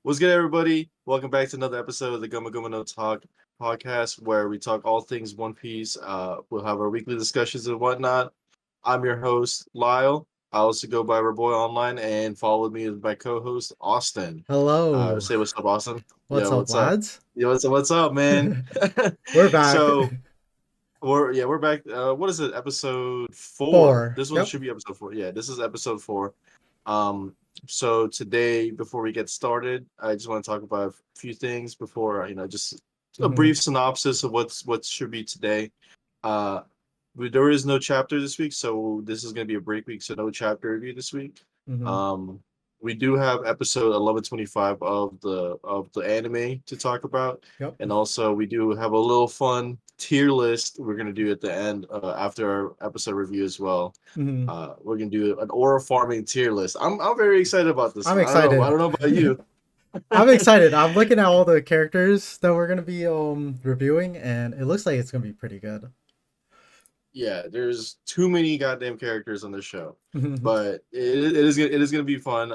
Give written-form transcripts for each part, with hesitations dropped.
What's good, everybody? Welcome back to another episode of the Gomu Gomu No Talk podcast, where we talk all things One Piece. We'll have our weekly discussions and whatnot. I'm your host, Lyle. I also go by Boy Online, and follow me is my co-host, Austin. Hello. Say what's up, Austin. What's Yo, up, what's up? lads? Yo, what's up, man? We're back. So we're back. What is it? Episode 4. Four. This one Yep. should be episode 4. Yeah, this is episode 4. Um, so today, before we get started, I just want to talk about a few things before just a hmm brief synopsis of what should be today. Uh, there is no chapter this week, so this is going to be a break week. So no chapter review this week. hmm Um, we do have episode 1125 of the anime to talk about, Yep. and also we do have a little fun tier list we're going to do at the end after our episode review as well. hmm We're gonna do an aura farming tier list. I'm very excited about this I'm one. I don't know. I excited. don't know about you. I'm excited. I'm looking at all the characters that we're gonna be reviewing, and it looks like it's gonna be pretty good. Yeah, there's too many goddamn characters on this show, but it is gonna be fun.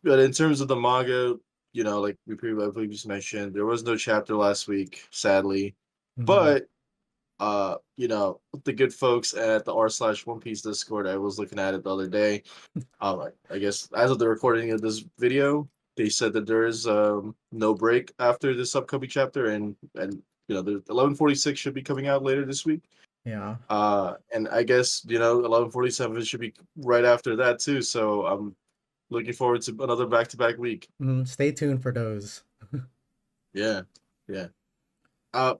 But in terms of the manga, like we previously mentioned, there was no chapter last week, sadly. hmm But the good folks at the r slash One Piece Discord, I was looking at it the other day. I guess as of the recording of this video, they said that there is no break after this upcoming chapter, and the 1146 should be coming out later this week. Yeah. And I guess 1147 should be right after that too. So I'm looking forward to another back-to-back week. Stay tuned for those. Yeah, yeah.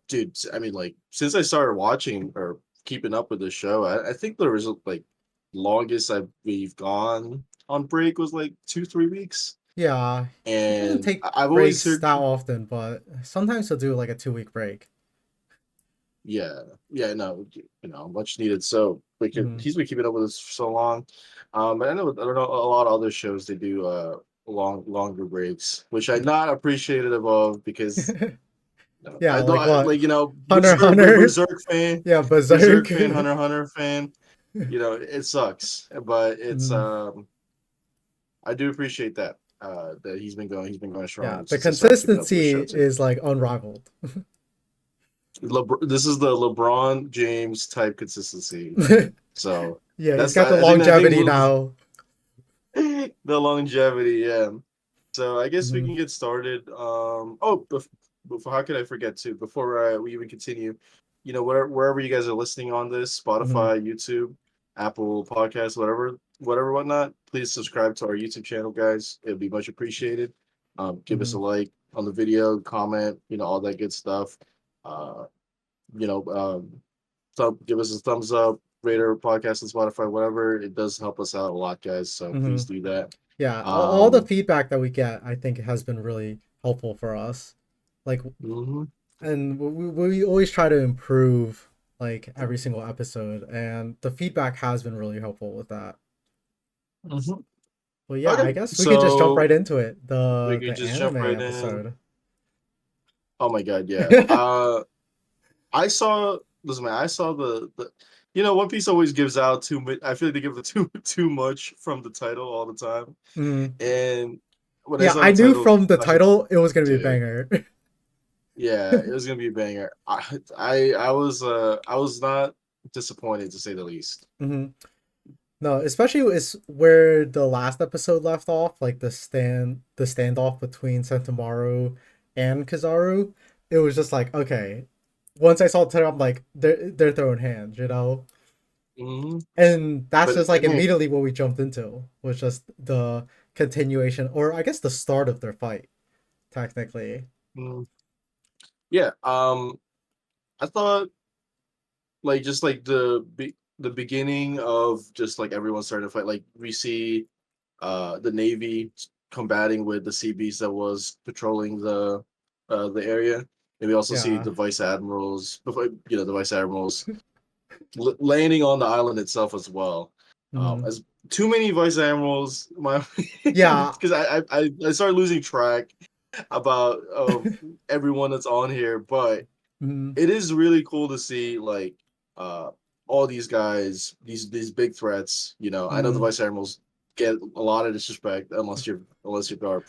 Dude, I mean, like since I started watching or keeping up with the show, I think the result like longest we've gone on break was like 2-3 weeks. Yeah. He doesn't And take I've always breaks heard, that often, but sometimes he'll do like a 2 week break. yeah, yeah, no, much needed. So hmm he's been keeping up with us for so long. But I don't know a lot of other shows they do longer breaks, which I'm not appreciative of because Yeah, I like don't what? like Hunter x Hunter. Yeah, Berserk Berserk. fan, Hunter fan. It sucks, but it's Mhm. I do appreciate that he's been going Yeah, strong the since I started keeping up with the consistency show too. is like unrivaled. This is the LeBron James type consistency. So Yeah, he's that's got the I think longevity now. the longevity, yeah. So I guess we Mhm, can get started. Before, how could I forget to before we even continue? Wherever you guys are listening on this, mhm, Spotify, YouTube, Apple Podcasts, whatever, whatnot. Please subscribe to our YouTube channel, guys. It'd be much appreciated. Give us a mhm, like on the video, comment, all that good stuff. Uh, you know, give us a thumbs up, rate our podcast on Spotify, whatever. It does help us out a lot, guys. So please mhm. do that. Yeah, all the Um, feedback that we get, I think, has been really helpful for us. Like, mhm, and we always try to improve like every single episode, and the feedback has been really helpful with that. mhm. Well, yeah, Okay, I guess we could just jump so right into it. we The could just anime jump right in. episode. Oh my god, yeah. I saw. Listen, man, I saw the. One Piece always gives out too much. I feel like they give it too much from the title all the time. Mhm. And when I Yeah, saw I the knew title, from the I said, title it was gonna be a dude, banger. yeah, it was gonna be a banger. I was not disappointed to say the least. hmm No, especially is where the last episode left off, like the standoff between Sentomaru and Kizaru. It was just like, okay. Once I saw the title, I'm like, they're throwing hands, you know? Hmm. And that's But just like hey, immediately what we jumped into, was just the continuation, or I guess the start of their fight, technically. mm, yeah, I thought like just like the beginning of just like everyone starting to fight. Like we see the Navy combating with the sea beast that was patrolling the area. And we also see Yeah. the vice admirals, the vice admirals landing on the island itself as well. hmm As too many vice admirals, my Yeah. because I started losing track about of everyone that's on here, but hmm it is really cool to see uh all these guys, these big threats. I know the hmm vice admirals. get a lot of disrespect unless you're Garp.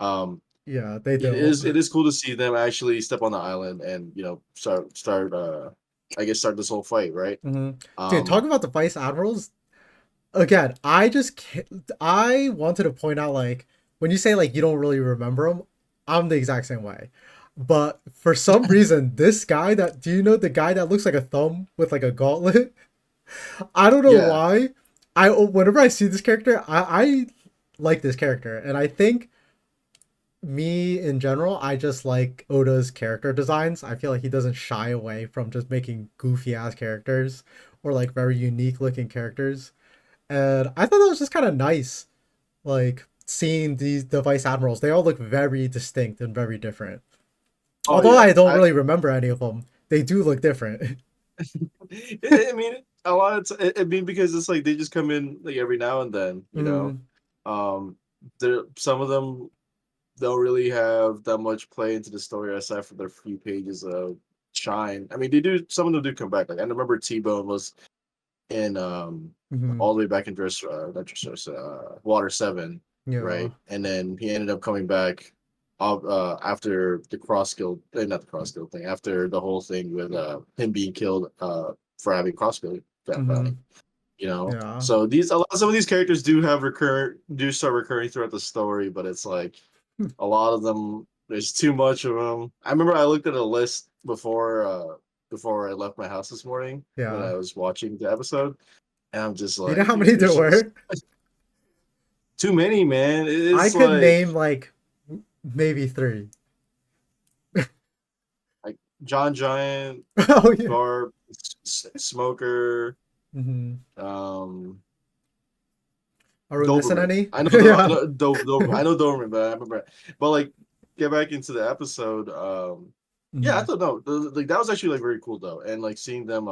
Um, Yeah, they it do. is it is cool to see them actually step on the island and start I guess start this whole fight, right? Hmm. Dude, Um, talking about the vice admirals again. I wanted to point out like when you say like you don't really remember them, I'm the exact same way. But for some reason, this guy that do you know the guy that looks like a thumb with like a gauntlet? I don't know yeah. why. I whenever I see this character, I like this character, and I think me in general, I just like Oda's character designs. I feel like he doesn't shy away from just making goofy ass characters or like very unique looking characters. And I thought that was just kind of nice, like seeing these the vice admirals. They all look very distinct and very different. Oh Although yeah. I don't really remember any of them, they do look different. I mean, a lot of I mean because it's like they just come in like every now and then, you know. Mm, Um, there some of them don't really have that much play into the story aside from their few pages of shine. I mean, they do. Some of them do come back. Like I remember T Bone was in mm, all the way back in Dress not Dress Water 7, yeah. right? And then he ended up coming back after the cross guild, not the cross guild thing, after the whole thing with him being killed for having cross guild Mm, founding, you know. yeah. So some of these characters do start recurring throughout the story, but it's like a lot of them there's too much of them. I remember I looked at a list before I left my house this morning when Yeah. I was watching the episode, and I'm just You know like, how many dude, there there's just were? too many, man. I It's could name like maybe three. like John Giant, Oh yeah. Garp, Smoker, Mm-hmm. um, Are we missing Doberman. any? I Yeah. know I know Doberman, but I remember. But like, get back into the episode. Yeah, I Mm-hmm. thought no, like that was actually like very cool though, and like seeing them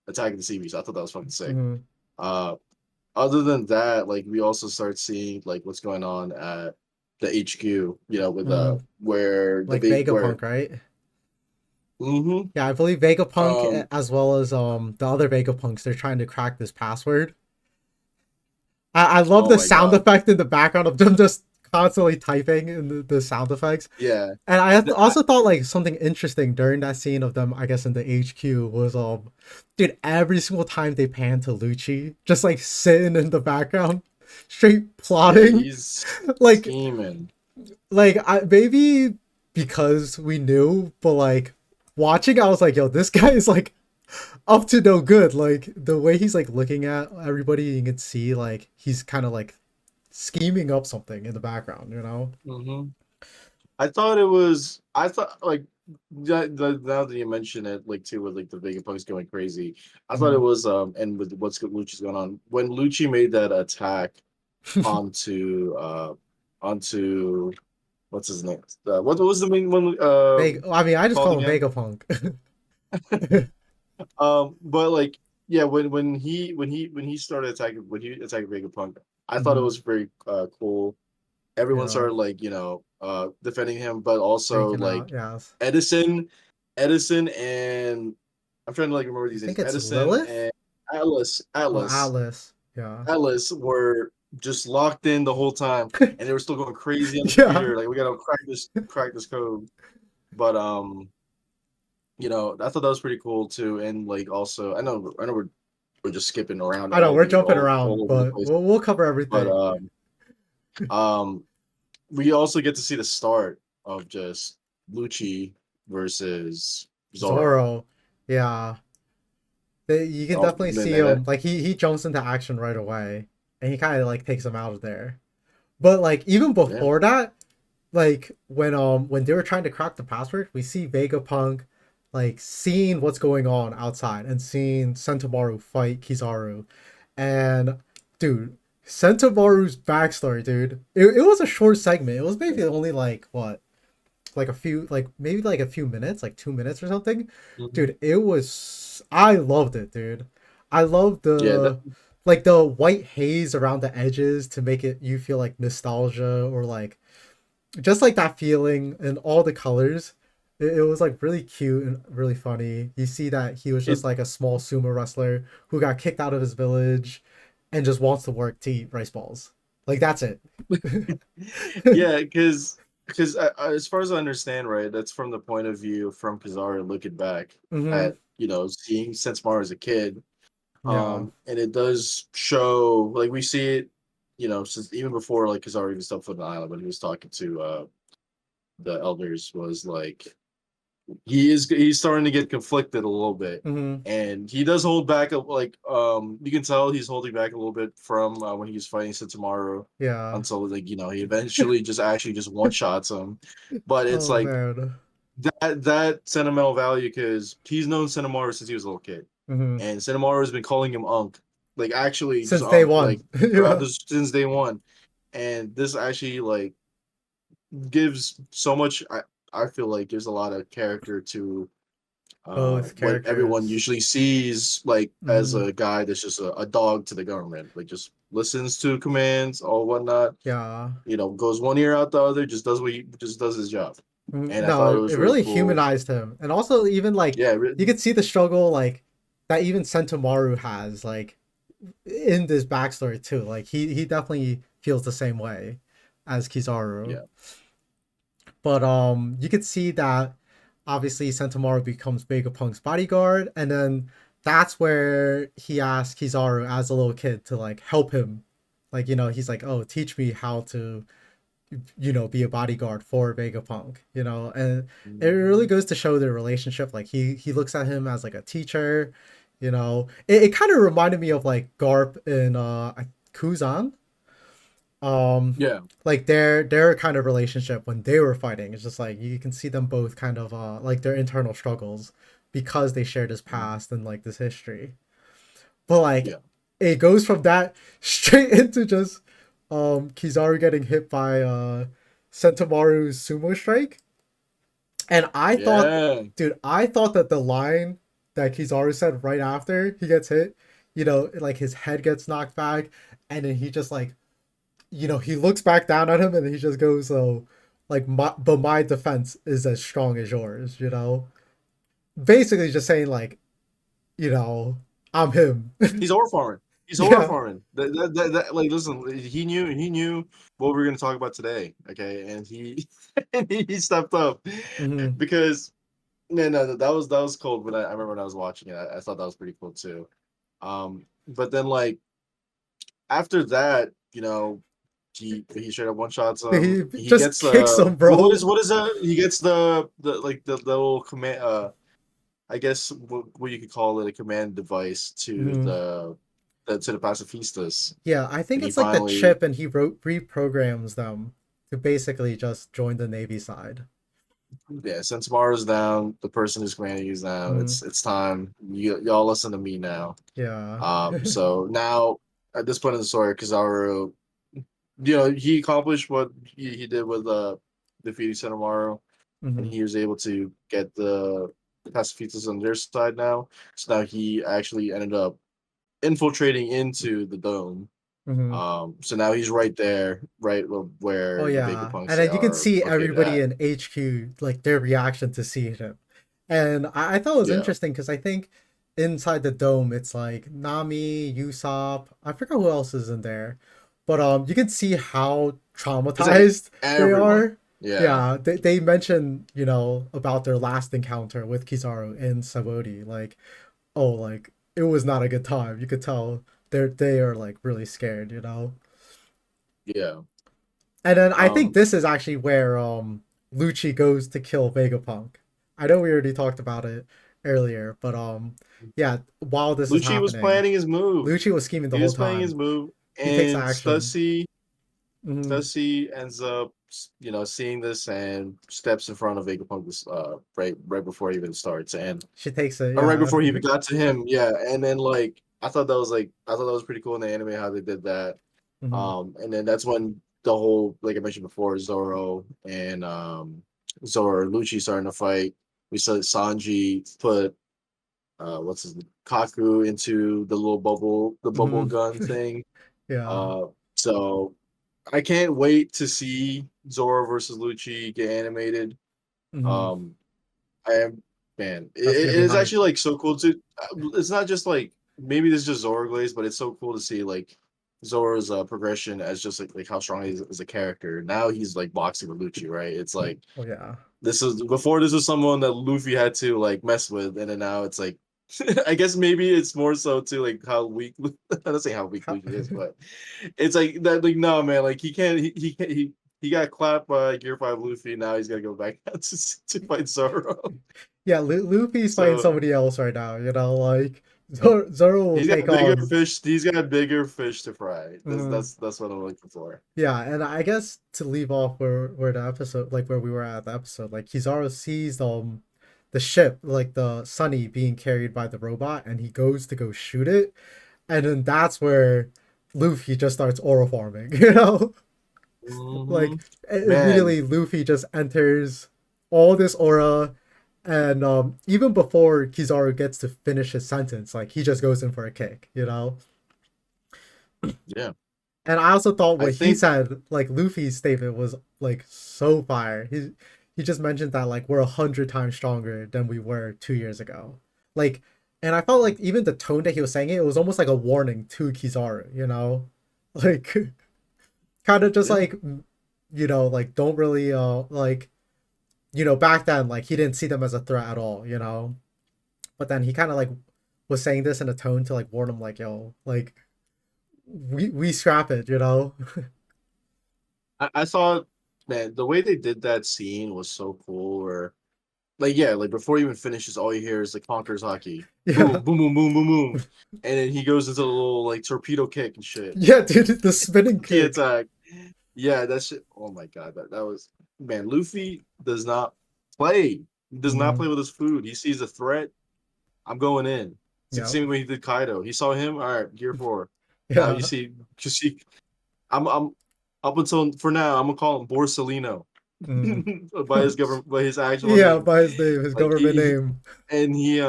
attacking the seabees, I thought that was fucking sick. Mm-hmm. Uh, Other than that, like we also start seeing like what's going on at the HQ, with Mm-hmm. where the Like big where. Vegapunk, right? Mm-hmm. Yeah, I believe Vegapunk Um. as well as the other Vegapunks, they're trying to crack this password. I love Oh the my sound god. effect in the background of them just constantly typing in the sound effects. Yeah. And I I, also thought like something interesting during that scene of them, I guess in the HQ was dude, every single time they pan to Lucci, just like sitting in the background, straight yeah, plotting. he's like scheming. I maybe because we knew, but like watching, I was like, yo, this guy is like up to no good. Like the way he's like looking at everybody, you can see like he's kind of like scheming up something in the background, you know? Mm-hmm. I thought it was. I thought like now that you mention it, like too with like the Vegapunks going crazy. I thought it Mm-hmm. was and with Lucci's going on when Lucci made that attack onto onto what's his name? What was the main one I mean, I just called call him again? Vegapunk. But like yeah, when he started attacking when he attacked Vegapunk, I thought it Mm-hmm. was very cool. Everyone Yeah, started like defending him, but also freaking out. like Yes, Edison, Edison, and I'm trying to like remember I these think names. it's Edison Lilith. and Atlas, Oh, Atlas, Atlas. Yeah. Atlas were just locked in the whole time, and they were still going crazy on the Yeah. computer. Like we gotta crack this code. But I thought that was pretty cool too. And like also, I know we're just skipping around I know we're jumping all around, over the but place. we'll cover But everything. um, we also get to see the start of just Lucci versus Zoro. Zoro. Yeah. You can Oh, definitely then see that him like he jumps into action right away, and he kind of like takes him out of there. But like even yeah. before that, like when they were trying to crack the password, we see Vegapunk like seeing what's going on outside and seeing Sentomaru fight Kizaru. And dude, Sentomaru's backstory, dude. It was a short segment. It was maybe only like what? Like a few like maybe like a few minutes, like 2 minutes or something. Mhm. Dude, it was I loved it, dude. I love Yeah, that, the white haze around the edges to make it you feel like nostalgia or like just like that feeling and all the colors. It was like really cute and really funny. You see that he was just it like a small sumo wrestler who got kicked out of his village and just wants to work to eat rice balls. Like that's it. Yeah, because as far as I understand, right, that's from the point of view from Kizaru looking back Hmm. at seeing Sensmar as a kid. Yeah. And it does show like we see it, since even before like Kizaru even stepped foot on the island when he was talking to the elders was like he's starting to get conflicted a little bit, Hmm. and he does hold back like you can tell he's holding back a little bit from when he was fighting Setsumaro Yeah. until like he eventually just actually just one shots him, but it's Oh like man. that sentimental value because he's known Setsumaro since he was a little kid, Hmm. and Setsumaro has been calling him Unk, like actually just Since day Unk, one. like throughout Yeah. this since day one, and this actually like gives so much. I feel like gives a lot of character to Both what everyone characters. usually sees like as Hmm. a guy that's just a dog to the government, like just listens to commands or whatnot. Yeah. Goes one ear out the other, just does what he just does his job. Mhm. And I No, thought it it was really really cool. humanized him. And also even like Yeah, you could see the struggle like that even Sentomaru has like in this backstory too. Like he definitely feels the same way as Kizaru. yeah, But you could see that obviously Sentomaru becomes Vegapunk's bodyguard, and then that's where he asks Kizaru as a little kid to like help him. Like, he's like, "Oh, teach me how to be a bodyguard for Vegapunk," and it really Mhm. goes to show their relationship. Like he looks at him as like a teacher. It kind of reminded me of like Garp in Kuzan. Um, yeah, like their kind of relationship when they were fighting. It's just like you can see them both kind of like their internal struggles because they share this Mhm. past and like this history. But like yeah, it goes from that straight into just Kizaru getting hit by Sentomaru's sumo strike. And yeah. I thought that the line that Kizaru said right after he gets hit, like his head gets knocked back, and then he just like, he looks back down at him, and he just goes, "Oh, like but my defense is as strong as yours," basically just saying like, you know, I'm him. He's over farming. He's over Yeah. farming. Like, listen, he knew what we were going to talk about today. Okay, and he and he stepped up Hmm. because no, that was cold. But I remember when I was watching it, I thought that was pretty cool too. But then like after that, he straight up one shots He He just gets kicks him, what is bro. he gets the like the little command I guess what you could call it a command device to Hmm. the pacifistas, Yeah, I think and he it's like the finally chip, and he reprograms them to basically just join the Navy side. yeah, since Mars down, the person who's commanding you is down. Hmm. It's time. Y'all listen to me now. Yeah. So now at this point in the story, Kizaru, he accomplished what he did with defeating Senamaru, and Hmm. he was able to get the pacifistas on their side now. So now he actually ended up infiltrating into the dome. Hmm. So now he's right there, right Oh where the yeah, Vegapunks and then you can are see located everybody at. in HQ like their reaction to seeing him, and I thought it was Yeah, interesting because I think inside the dome it's like Nami, Usopp, I forgot who else is in there, but you can see how it's like traumatized they everyone. are. Yeah, Yeah, they mention about their last encounter with Kizaru in Sabaody, like like it was not a good time. You could tell they are like really scared. yeah. And then I think Um, this is actually where Lucci goes to kill Vegapunk. I know we already talked about it earlier, but yeah, while this is Lucci was happening, planning his move. Lucci was scheming the He whole was planning his time. move, He takes and action. Hmm. Stussy ends up, seeing this and steps in front of Vegapunk right before he even starts, and She takes it, or right yeah. before he even got to him. Yeah, and then like I thought that was pretty cool in the anime how they did that. Hmm. And then that's when the whole like I mentioned before, Zoro and Zoro and Lucci starting to fight. We saw Sanji put what's his name? Kaku into the bubble Hmm. gun thing. Yeah. Uh, so I can't wait to see Zoro versus Lucci get animated. Hmm. Um, I am man. That's gonna It be is hype. actually like so cool to. It's not just like maybe this is just Zoro glaze, but it's so cool to see like. Zoro's progression as just like how strong he is as a character. Now he's like boxing with Lucci, right? It's like Oh yeah. this is before this was someone that Luffy had to like mess with, and then now it's like I guess maybe it's more so to like how weak I don't say how weak Luffy is, but it's like that like no man, like he can't he can't he got clapped by Gear 5 Luffy, now he's gotta go back out to fight Zoro. Yeah, Luffy's fighting So somebody else right now. You know, like Zoro will he's got take bigger on. fish. He's got bigger fish to fry. That's Mhm. that's what I'm looking for. Yeah, and I guess to leave off where the episode, like where we were at the episode, like Kizaru sees the ship, like the Sunny being carried by the robot, and he goes to go shoot it, and then that's where Luffy just starts aura farming. You know, like Hmm. Man, immediately Luffy just enters all this aura, and even before Kizaru gets to finish his sentence, like he just goes in for a kick. You know, yeah, and I also thought I what he think said, like Luffy's statement, was like so fire. He just mentioned that like we're 100 times stronger than we were 2 years ago. Like, and I felt like even the tone that he was saying it was almost like a warning to Kizaru. You know, like kind of just yeah, like like don't really like back then like he didn't see them as a threat at all. You know, but then he kind of like was saying this in a tone to like warn him like yo like we scrap it. You know. I saw man the way they did that scene was so cool. Where like yeah, like before he even finishes, all you hear is like Conqueror's hockey, Yeah. boom, boom, boom, boom, boom, boom, and then he goes into the little like torpedo kick and shit, Yeah, dude, the spinning key kick. attack. Yeah, that shit. Oh my god, that was man. Luffy does not play. He does not Mm, play with his food. He sees a threat. I'm going in. It's like the yep. same way he did Kaido. He saw him. All right, Gear 4. Now Yeah. you see. I'm up until for now. I'm gonna call him Borsalino Mm. by his actual Yeah, name. by his name, his Like government name. and he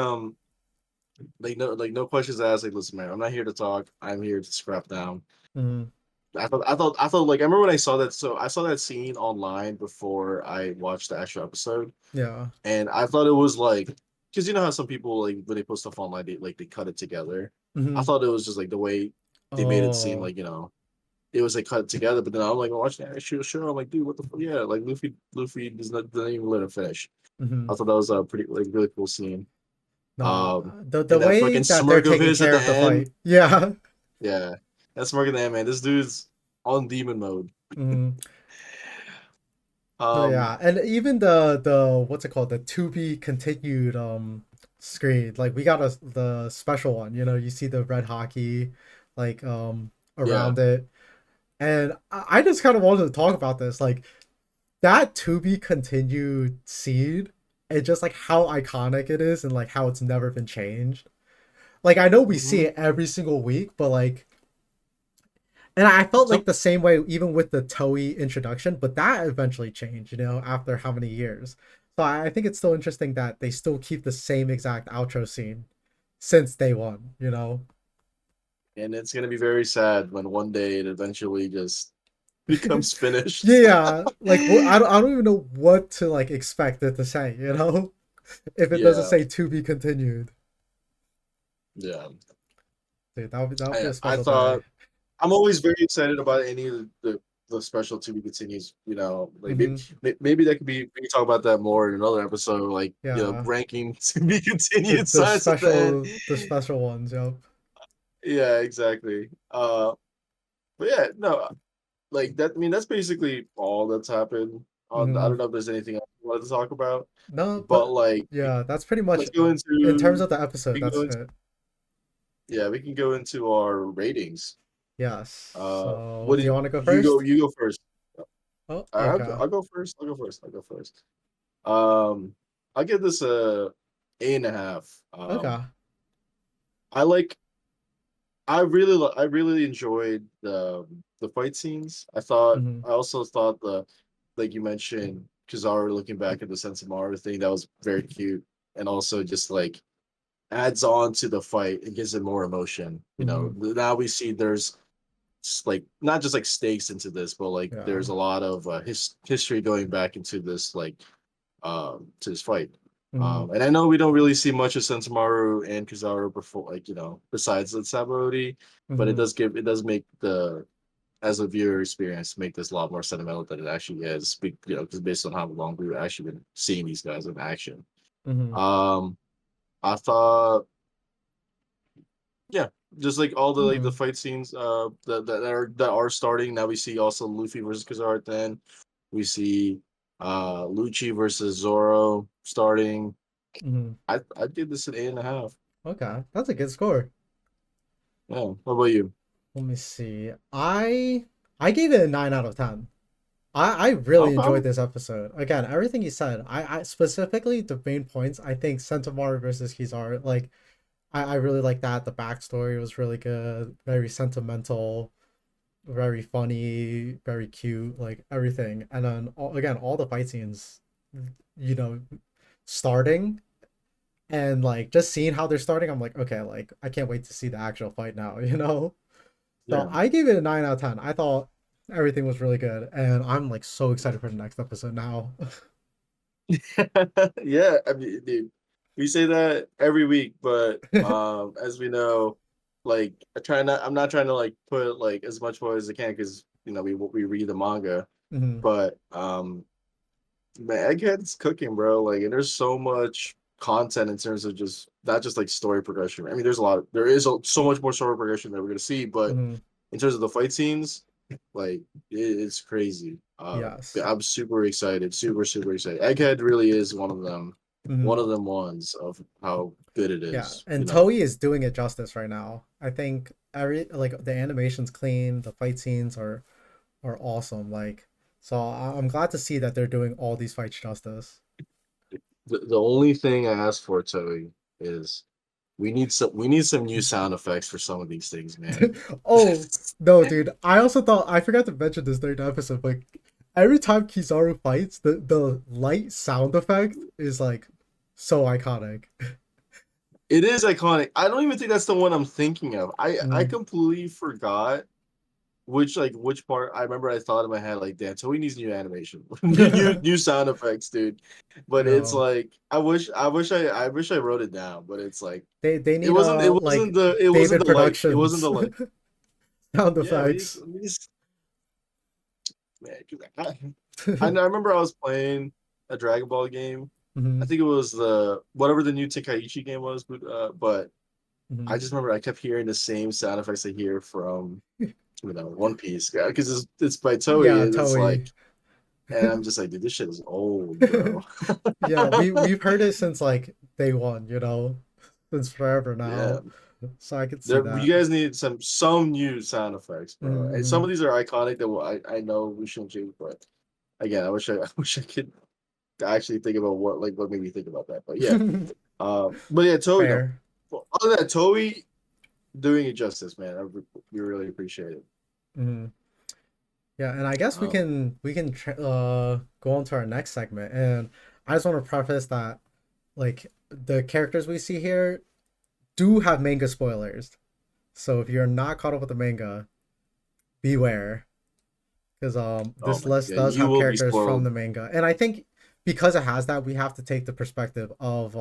like no questions asked. Like listen, man, I'm not here to talk. I'm here to scrap down. Mm, I thought like I remember when I saw that. So I saw that scene online before I watched the actual episode, yeah. and I thought it was like because you know how some people like when they put stuff online, they cut it together. I Mm. thought it was just like the way they made it seem Oh. like it was like cut together. But then I'm like watching the actual show. I'm like, dude, what the fuck? Yeah, like Luffy doesn't even let him finish. Mm. I thought that was a pretty like really cool scene. No, Um, the and that way fucking that they're smirk of taking his at care the of the end. fight. Yeah. Yeah, that smirk at the end, man. This dude's on demon mode. Mm. No, Um, yeah, and even the what's it called, the to be continued screen, like we got the special one. You see the red hockey, like yeah. around it, and I just kind of wanted to talk about this, like that to be continued seed, and just like how iconic it is and like how it's never been changed. Like I know we see Hmm. it every single week, but like, and I felt like So the same way even with the Toei introduction, but that eventually changed, after how many years. So I think it's still interesting that they still keep the same exact outro scene since day one. and it's gonna be very sad when one day it eventually just becomes finished. Yeah, like I don't even know what to like expect it to say, if it doesn't Yeah, say to be continued. yeah. Dude, that would be a I special day. thought I'm always very excited about any of the special to be continues. Like Hmm. maybe that could be we can talk about that more in another episode. Like Yeah, ranking to be the continued the signs at the end. special ones. Yep. Yeah, exactly. But yeah, no, like that. I mean, that's basically all that's happened. I Hmm. don't know if there's anything else you wanted to talk about, No, but but like yeah, that's pretty much let's go in terms into of the episode. we can go That's into it. yeah we can go into our ratings. Yes. So, What do you did want to go first? you go first? Oh, I'll, okay. I'll go first. I'll go first. I'll go first. Um, I'll give this a 8.5. Okay. I like. I really enjoyed the fight scenes. Hmm. I also thought like you mentioned Kizaru looking back at the Sensimaru thing that was very cute, and also just like adds on to the fight. It gives it more emotion. Hmm. Now we see there's like not just like stakes into this, but like Yeah. there's a lot of history going back into this like to this fight. Mm-hmm. And I know we don't really see much of Sentomaru and Kizaru before, like besides the Sabaody, but Mm-hmm. it does make the as a viewer experience make this a lot more sentimental than it actually is. Because based on how long we've actually been seeing these guys in action. Mm-hmm. Um, I thought, yeah, just like all the Mm-hmm. fight scenes that are starting now. We see also Luffy versus Kizaru at the end. We see Lucci versus Zoro starting. Mm-hmm. I did this at 8.5. Okay, that's a good score. Yeah. What about you? Let me see. I gave it a 9 out of 10. I really enjoyed Okay. this episode. Again, everything you said. I specifically the main points. I think Sentomaru versus Kizaru. Like I really like that. The backstory was really good. Very sentimental. Very funny. Very cute. Like everything. And then again, all the fight scenes. You know, starting and like just seeing how they're starting. I'm like, okay, like I can't wait to see the actual fight now. You know. So Yeah. I gave it a 9 out of 10. I thought everything was really good, and I'm like so excited for the next episode now. Yeah. I mean, dude, we say that every week, but as we know, like I'm not trying to like put like as much more as I can because we read the manga, Hmm. but man, Egghead's cooking, bro. Like, and there's so much content in terms of just not just like story progression. I mean, there is so much more story progression that we're gonna see, but Hmm. in terms of the fight scenes, like it's crazy. Yes. I'm super excited, super excited. Egghead really is one Hmm. of them ones of how good it Yeah, is. and Toei is doing it justice right now. I think every like the animation's clean, the fight scenes are awesome. Like, so I'm glad to see that they're doing all these fights justice. The only thing I ask for, Toei, is we need some new sound effects for some of these things, man. Oh no, dude! I also thought I forgot to mention this during the episode, but every time Kizaru fights, the light sound effect is like so iconic. It is iconic. I don't even think that's the one I'm thinking of. I Mm, completely forgot which part. I remember I thought in my head like, damn, Toei needs new animation, new sound effects, dude. But it's yo, like I wish I wrote it down. But it's like they need like it wasn't David the light. It wasn't Productions the light. sound Yeah, effects. we just man. 'Cause I remember I was playing a Dragon Ball game. I Hmm. think it was the whatever the new Tenkaichi game was, but I Hmm. just remember I kept hearing the same sound effects I hear from One Piece, because it's by Toei, Yeah, and it's Toei. like, and I'm just like, dude, this shit is old, bro. Yeah, we've heard it since like day one, you know, since forever Yeah, now. So I could see you that. guys need some new sound effects, bro. And some Hmm. of these are iconic that I know we shouldn't change, but again, I wish I could actually think about what made me think about that. But yeah, but yeah, Toei, no. Fair. Well, other than that, Toei doing it justice, man. We really appreciate it. Hmm. Yeah, and I guess Um, go on to our next segment. And I just want to preface that like the characters we see here do have manga spoilers. So if you're not caught up with the manga, beware, because oh this man, list yeah, does you have will be characters from spoiled. the manga, and I think because it has that, we have to take the perspective of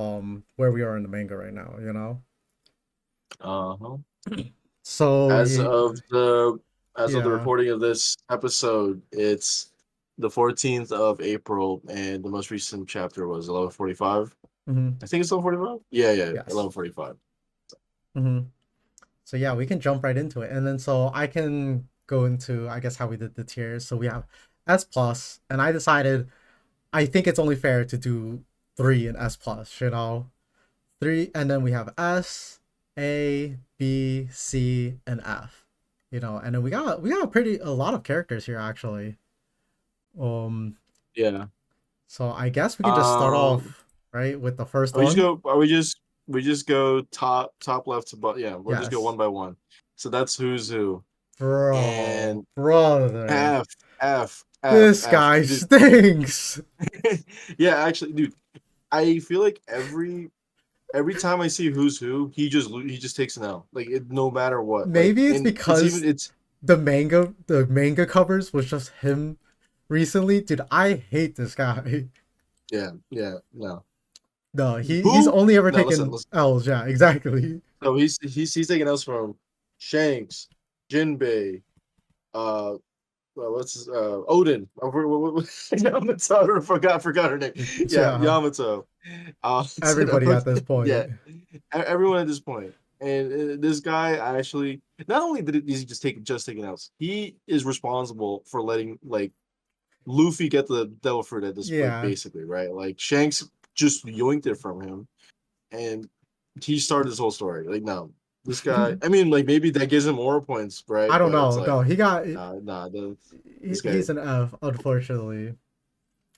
where we are in the manga right now. You know. Uh-huh. So As of the yeah. recording of this episode, it's the 14th of April, and the most recent chapter was 11:45. Hmm. I think it's 11:45. Yeah, Yes. 11:45. Hmm. So yeah, we can jump right into it, and then so I can go into I guess how we did the tiers. So we have S plus, and I decided I think it's only fair to do three in S plus. You know, three, and then we have S, A, B, C, and F. You know, and then we got a lot of characters here actually. Um, Yeah. so I guess we can just start Um, off right with the first we just one. go. Are we just go top left to bottom? Yeah, we'll just go Yes, one by one. So that's who's who, bro, and brother, this F, guy dude. stinks. Yeah, actually, dude, I feel like every time I see who's who, he just takes an L. Like no matter what. Like, Maybe it's and because it's the manga covers was just him recently. Dude, I hate this guy. yeah, no. No, he's Who? only ever No, listen, taken listen. L's. Yeah, exactly. So he's taking us from Shanks, Jinbei, uh, what's his, Odin. Yamato. Forgot her name. Yeah, Yeah, Yamato. everybody at this Yeah, point. everyone at this point. And this guy actually, not only is he just taking out, he is responsible for letting like Luffy get the devil fruit at this point, Yeah. basically, right? Like Shanks just yoinked it from him, and he started this whole story. Like, no, this guy. I mean, like maybe that gives him more points, I right? don't But it's know. like, No, he got nah, this guy, he's an F, unfortunately.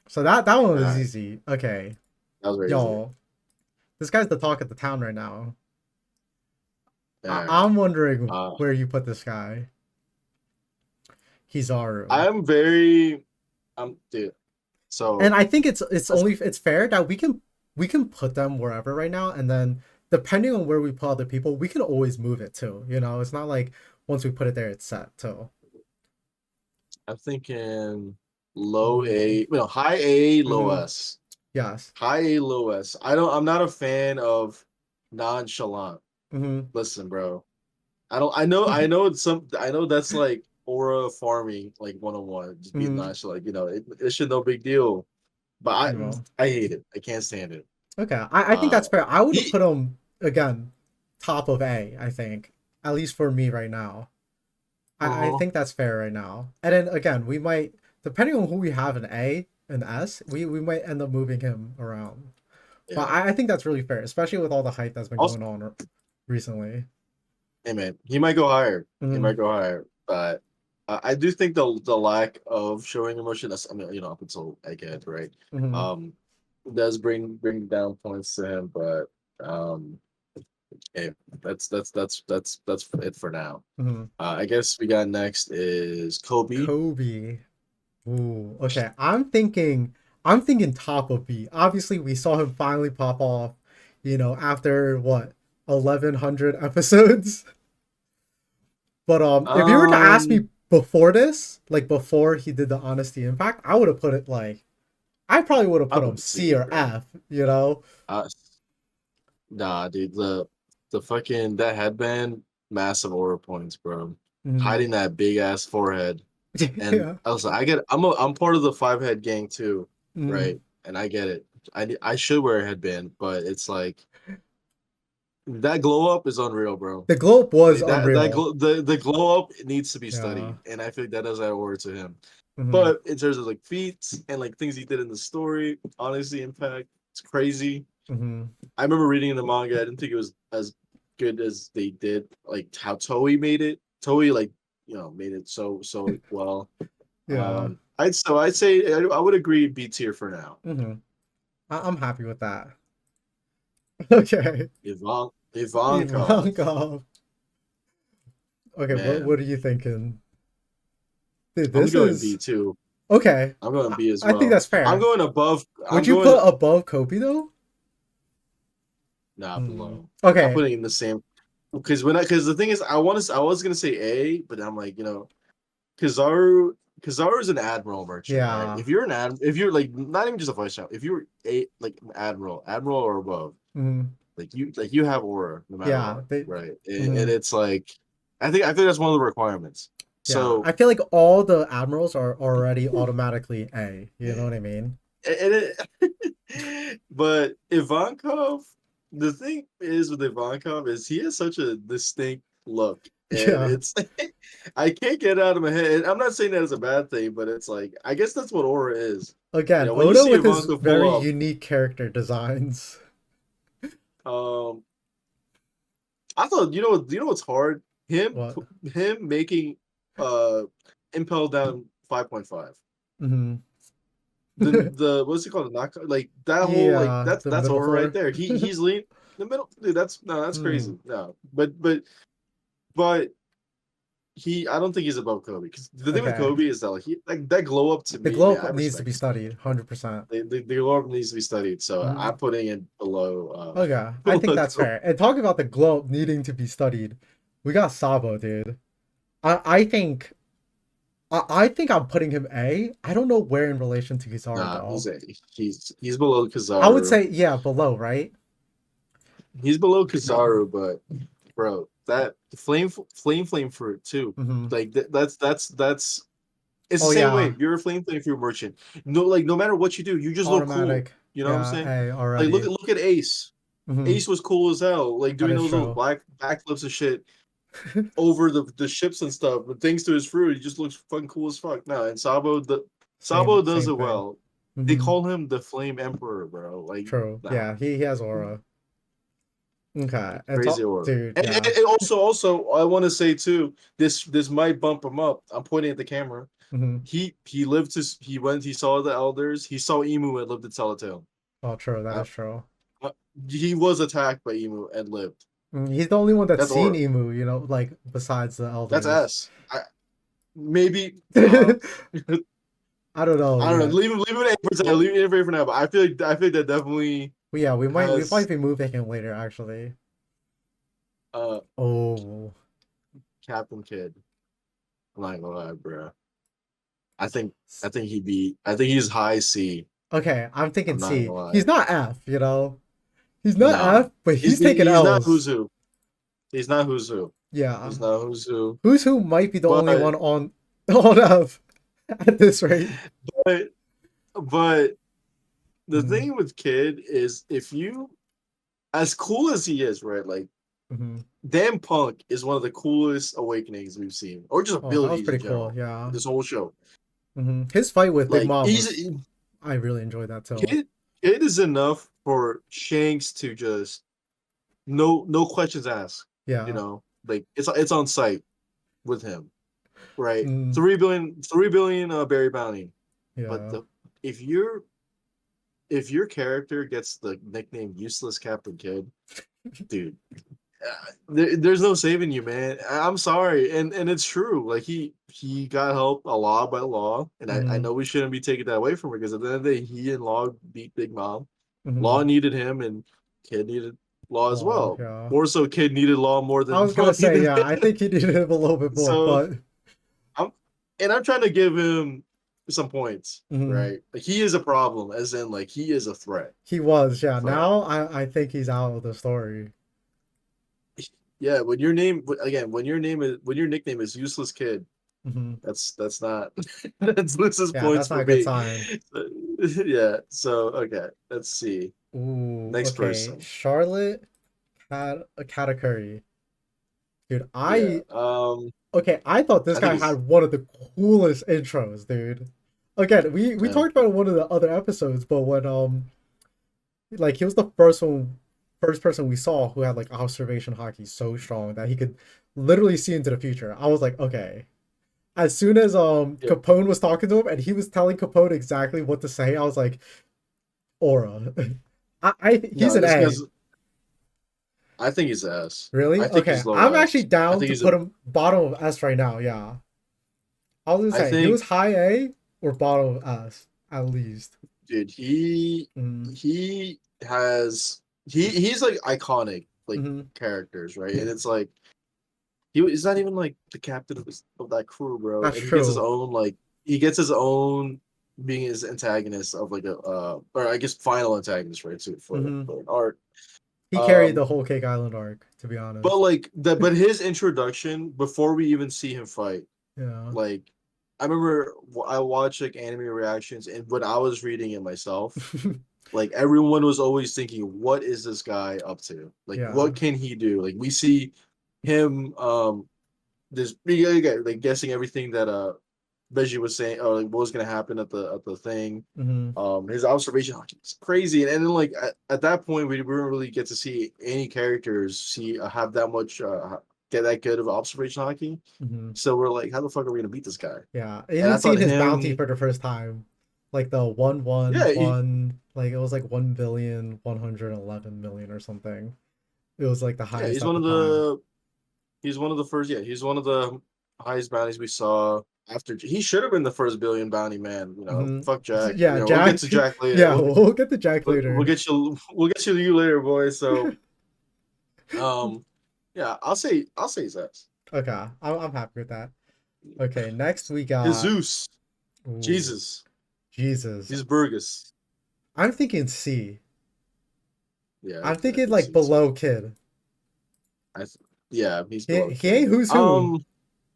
So that one was nah, easy. Okay, that was very easy. yo, this guy's the talk of the town right now. All right. I'm wondering Uh, where you put this guy. Kizaru. I'm very, dude. And So, I think it's that's, only it's fair that we can put them wherever right now, and then depending on where we put other people, we can always move it too. You know, it's not like once we put it there, it's set too. I'm thinking low Ooh. A, no, high A, low Mm-hmm. S. Yes. High A, low S. I'm not a fan of nonchalant. Mm-hmm. Listen, bro. I know that's like aura farming, like 101, just being Mm-hmm. nonchalant. It should no big deal. But You know. I hate it. I can't stand it. Okay. I think that's fair. I would have He, put him again, top of A. I think at least for me right now. I uh-huh, think that's fair right now. And then again, we might depending on who we have in A and S, we might end up moving him around. But yeah. I think that's really fair, especially with all the hype that's been Also, going on recently. hey man, he might go higher. He Mm-hmm. might go higher, but I do think the lack of showing emotion. That's I mean, up until Egghead, right? Mm-hmm. Um, does bring down points to him, but um, hey, that's it for now. Mm-hmm. I guess we got next is Kobe. Kobe. Ooh, okay. I'm thinking top of B. Obviously, we saw him finally pop off, after what, 1100 episodes? But if you were to ask Um, me before this, like before he did the Honesty Impact, I would have put it like I probably would have I put him would C see, or bro. F, you know? Uh, nah, dude, the fucking that headband, massive aura points, bro. Mhm. Hiding that big ass forehead, and Yeah. I was like, I'm part of the five head gang too, Mhm. right? And I get it. I should wear a headband, but it's like that glow up is unreal, bro. The globe was Like unreal. the glow up needs to be Yeah. studied, and I think that does add aura to him. Mhm. But in terms of like feats and like things he did in the story, honestly, impact, it's crazy. Mhm. I remember reading in the manga. I didn't think it was as good as they did. Like how Toei made it. Toei like made it so well. Yeah. I'd say I would agree B tier for now. Mhm. I'm happy with that. Okay. Ivankov, Ivankov. Okay, what man, are you thinking? Dude, I'm this going B is too. okay. I'm going I, B as I think well. that's fair. Would I'm you going put above Kobe though? not Hmm. below. I'm Okay. putting in the same because the thing is I was gonna say A, but I'm like Kizaru is an admiral merchant, right? Yeah. If you're like not even just a vice admiral, if you're a like an admiral or above, Hmm. like you have aura no matter Yeah. what, right? And Mhm. it's like I think that's one of the requirements. Yeah. So I feel like all the admirals are already automatically A. You know what I mean? but Ivankov, the thing is with Ivankov is he has such a distinct look, and Yeah. it's I can't get out of my head. And I'm not saying that as a bad thing, but it's like I guess that's what aura is. Again, When you Oda see with his Ivankov very pull unique character designs. up, I thought you know what's hard What? him making uh impel down 5.5. Hmm. The what's it called? The knock like that whole like Yeah, the that's middle horror right four. there. He's lean the middle dude. That's no, that's Hmm. crazy. No, but he I don't think he's above Kobe because the thing with Okay. Kobe is that like he like that glow up to The me, man. glow I up needs to be respect it. studied, 100%. The glow up needs to be studied. So Hmm. I'm putting it below Okay, I think below that's Kobe. fair. And talking about the glow up needing to be studied, we got Sabo, dude. I think. I think I'm putting him A. I don't know where in relation to Kizaru Nah, though. he's below I would Kizaru. say yeah, below, right? He's below Kizaru, but bro, that flame fruit too. Mm-hmm. Like that's it's the Oh same way. yeah, You're a flame fruit merchant. No, like no matter what you do, you just look cool. automatic. You know what I'm Yeah, saying? A Like already. look at Ace. Mm-hmm. Ace was cool as hell. Like That doing is those little true. black backflips and shit over the ships and stuff. But thanks to his fruit, he just looks fucking cool as fuck. No, and Sabo does Same it thing. well. They Mm-hmm. call him the Flame Emperor, bro. Like True. nah, Yeah, he has aura. Okay, and crazy top aura. dude. And, Yeah. also, I want to say too, this might bump him up. I'm pointing at the camera. Mm-hmm. He lived to he went he saw the elders. He saw Emu and lived to tell a tale. Oh, true. That Uh, is true. he was attacked by Emu and lived. He's the only one that's That's seen aura. Emu. Like besides the That's elders. S. Maybe I don't know. I don't know. Yeah. Leave it in for now. Leave it in for now. But I feel like that definitely But yeah, we might has be moving him later actually. uh Oh. Captain Kid. I'm not gonna lie, bro. I think I think he's high C. Okay, I'm thinking I'm not gonna C. lie. He's not F. He's not Nah. F, but he's taking He's not L's. who's who. He's not who's who. Yeah. He's not who's who. Who's who might be the only But one on on F at this rate. but but the Mm-hmm. thing with Kid is if you as cool as he is, right? Like Mm-hmm. damn Punk is one of the coolest awakenings we've seen, or just Oh, that was abilities in pretty cool. general. Yeah. This whole show, His fight with Big like Mom he's was. I really enjoyed that too. Kid is enough for Shanks to just no questions asked. You Yeah. know, like it's on site with him, right? Mm, 3 billion Berry bounty, but yeah. the if your character gets the nickname Useless Captain Kid, dude, there's no saving you, man. I'm sorry, and it's true. Like he got help a law by law, and I Mm-hmm. know we shouldn't be taking that away from her because at the end of the day, he and Law beat Big Mom. Mm-hmm. Law needed him, and Kid needed Law as Law. well. Yeah. More so, Kid needed Law more I than was Law gonna say needed yeah. I him. think he needed him a little bit more, So but I'm I'm trying to give him some points, mhm, right? Like he is a problem, as in like he is a threat he was. Yeah. for him. Now I think he's out of the story. Yeah, when your nickname is Useless Kid, Hmm. that's not that's loses Yeah, points that's not for a good me. sign. Yeah, so okay, let's see. Ooh. Next Okay. person. Charlotte had a Katakuri. Dude, Yeah. I thought this I think guy he's had one of the coolest intros, dude. Again, we man. talked about it in one of the other episodes, but when like he was the first person we saw who had like observation hockey so strong that he could literally see into the future. I was like, okay. As soon as Yeah. Capone was talking to him and he was telling Capone exactly what to say, I was like, aura. He's No, an this A. guy's I think he's S. Really? I think Okay. he's low I'm actually S. I down think to he's put a him bottom of S right now. Yeah. I was gonna I say he was think high A or bottom of S at least. dude, Mm-hmm. he has he's like iconic like Mm-hmm. characters, right? And it's like he's not even like the captain of that crew, bro. That's And he gets his true. own like he gets his own being his antagonist of like a or I guess final antagonist, right? So Mm-hmm. for an arc. He carried Um the whole Cake Island arc, to be but honest. like that but his introduction before we even see him fight, Yeah. like I remember I watched like anime reactions and when I was reading it myself, like everyone was always thinking, what is this guy up to? Like Yeah. what can he do? Like we see him this again, like guessing everything that Veggie was saying or like what was gonna happen at the thing. Mm-hmm. His observation it's crazy, and then like at that point we didn't really get to see any characters see have that much get that good of observation hockey. Mm-hmm. So we're like, how the fuck are we gonna beat this guy? Yeah. And I Even thought seeing his bounty him, for the first time. Like the one one yeah, one like it was like 1,111,000,000 or something. It was like the yeah, highest at the time. he's one of the first, yeah, he's one of the highest bounties we saw after he should have been the first billion bounty man. You know, Hmm. fuck Jack. You Yeah, know, we'll get Jack. to Jack later. Yeah, we'll get the Jack later. We'll get you later, boy. So um, yeah, I'll say he's S. Okay, I'm happy with that. Okay, next we got Jesus. ooh, Jesus. Jesus. He's Burgess. I'm thinking C. Yeah, I'm I thinking think like C too. below Kid. I th- yeah, he's below He Kid. ain't who's who,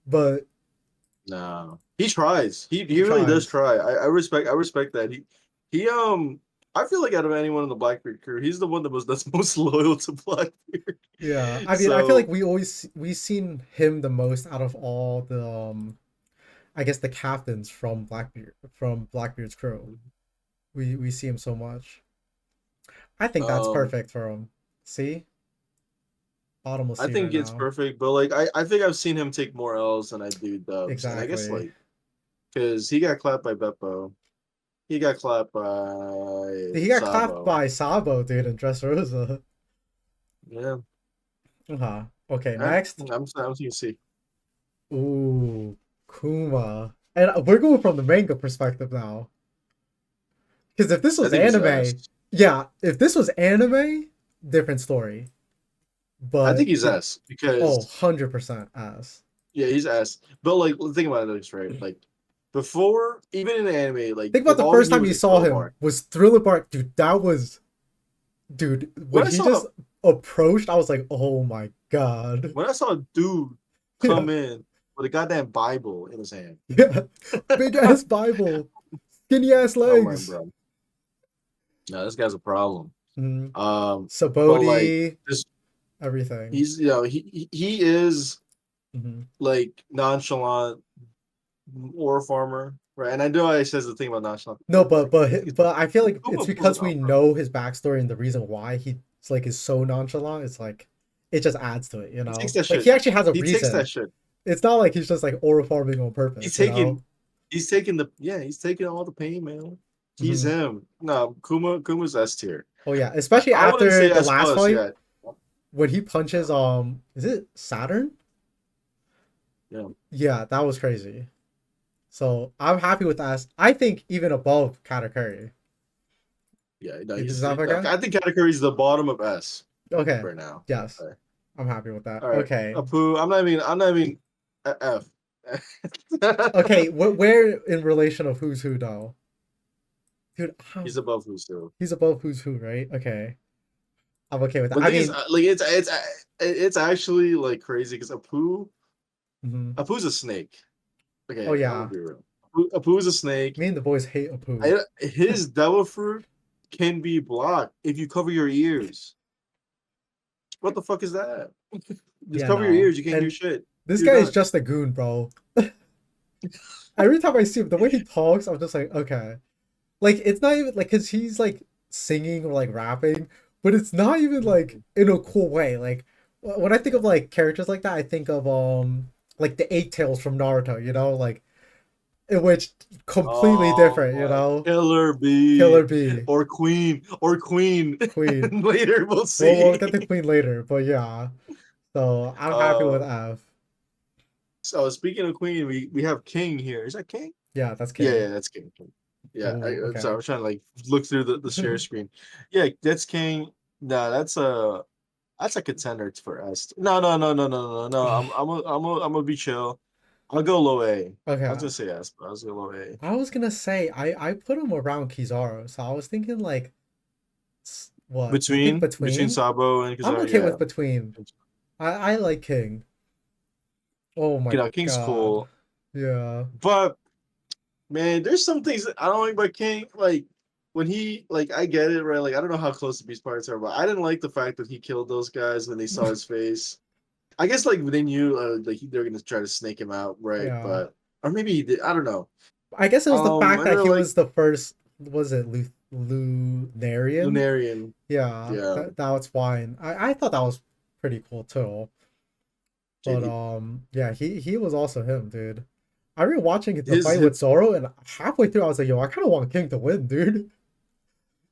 but No. He tries. He he really does tries. try. I respect that. He I feel like out of anyone in the Blackbeard crew, he's the one that's most loyal to Blackbeard. Yeah, I mean, I feel like So we've seen him the most out of all the I guess the captains from Blackbeard's crew. We see him so much. I think that's um perfect for him. See, bottom of I C right think it's now. perfect, but like I think I've seen him take more L's than I do dubs. And I guess Exactly. like because he got clapped by Beppo. He got clapped by He got clapped Sabo. by Sabo, dude, in Dressrosa. Yeah. Uh-huh. Okay, Eh, next. I'm seeing C. Ooh, Kuma. And we're going from the manga perspective now. Because if this I was think he's S. anime, yeah, if this was anime, different story. I think But he's S oh, because 100% ass. yeah, he's S. But like think about this, right? Like before, even in the anime, like Think about if the all we first knew time was you a saw crowbar. him was Thriller Bark, dude. That was, dude. When When I he saw just approached, I was like, oh my god. when I saw a dude Yeah, come in with a goddamn Bible in his hand. yeah. Big ass Bible, skinny ass Oh my legs. bro. No, this guy's a problem. Mm. But like Saboti, this everything. he's he is Hmm. like nonchalant or farmer, right? And I know I says the thing about nonchalant, No, but but like I think but he's but I feel like it's Kuma pulls it because we off, bro. know his backstory and the reason why he's like is so nonchalant. It's like it just adds to it, you He takes know. that Like shit. he actually has a He takes reason. that shit. It's not like he's just like aura farming on He's purpose, you taking know. he's taking all the pain, man. He's Hmm. him. No, Kuma's S tier. Oh yeah, especially I wouldn't after say the S last plus fight yet. when he punches Yeah, is it Saturn? yeah, Yeah, that was crazy. So I'm happy with that. I think even above Katakuri. yeah. No, Is he's. that okay? I think category's the bottom of S Okay. right now. Yes. Okay. I'm happy with that. All right, Okay. Apu. I'm not even F. Okay, where in relation of who's who though? Dude, He's above Husu. he's above who's who, right? Okay. I'm okay with that. But I the thing is, mean, like, it's actually like crazy because mhm. Apu's a snake. Oh Okay, I'm gonna yeah. be real. Apu's a snake. Me and the boys hate Apu. His devil fruit can be blocked if you cover your ears. What the fuck is that? Just Yeah, cover your no. ears. You can't do And shit. this You're guy is done. just a goon, bro. Every time I see him, the way he talks, I'm just like, okay. Like it's not even like cause he's like singing or like rapping, but it's not even like in a cool way. Like when I think of like characters like that, I think of like the Eight Tails from Naruto, you know, like in which completely Oh different, you my know. killer Killer bee B, or queen. Queen. Later we'll We'll see. get the Queen later, but yeah. So I'm happy with Uh, F. so speaking of queen, we have king here. Is that king? Yeah, that's Yeah, King. yeah, that's king. Yeah, Oh, I'm sorry. okay. I'm trying to like look through the share screen. Yeah, that's king. No, that's a contender for us. No, no, no, no, no, no, no. I'm gonna be chill. I'll go low A. I was Okay. gonna say S, but I was gonna go low A. I was gonna say I put him around Kizaru, so I was thinking like what? You think Between between? Sabo and I'm Kizaru, okay yeah. with between. I like King. Oh You my know, King's god. cool, Yeah. but man, there's some things that I don't like about King. Like when he like, I get it, right? Like I don't know how close the beast parts are, but I didn't like the fact that he killed those guys when they saw his face. I guess like they knew like they're gonna try to snake him out, right? Yeah. But or maybe he did. I don't know. I guess it was the fact And that then he like was the first. Was it Lunarian? Lunarian, Yeah, yeah. that was fine. I thought that was pretty cool too. But JD. yeah, he was also him, dude. I remember watching the fight His with Zoro, and halfway through, I was like, "Yo, I kind of want King to win, dude."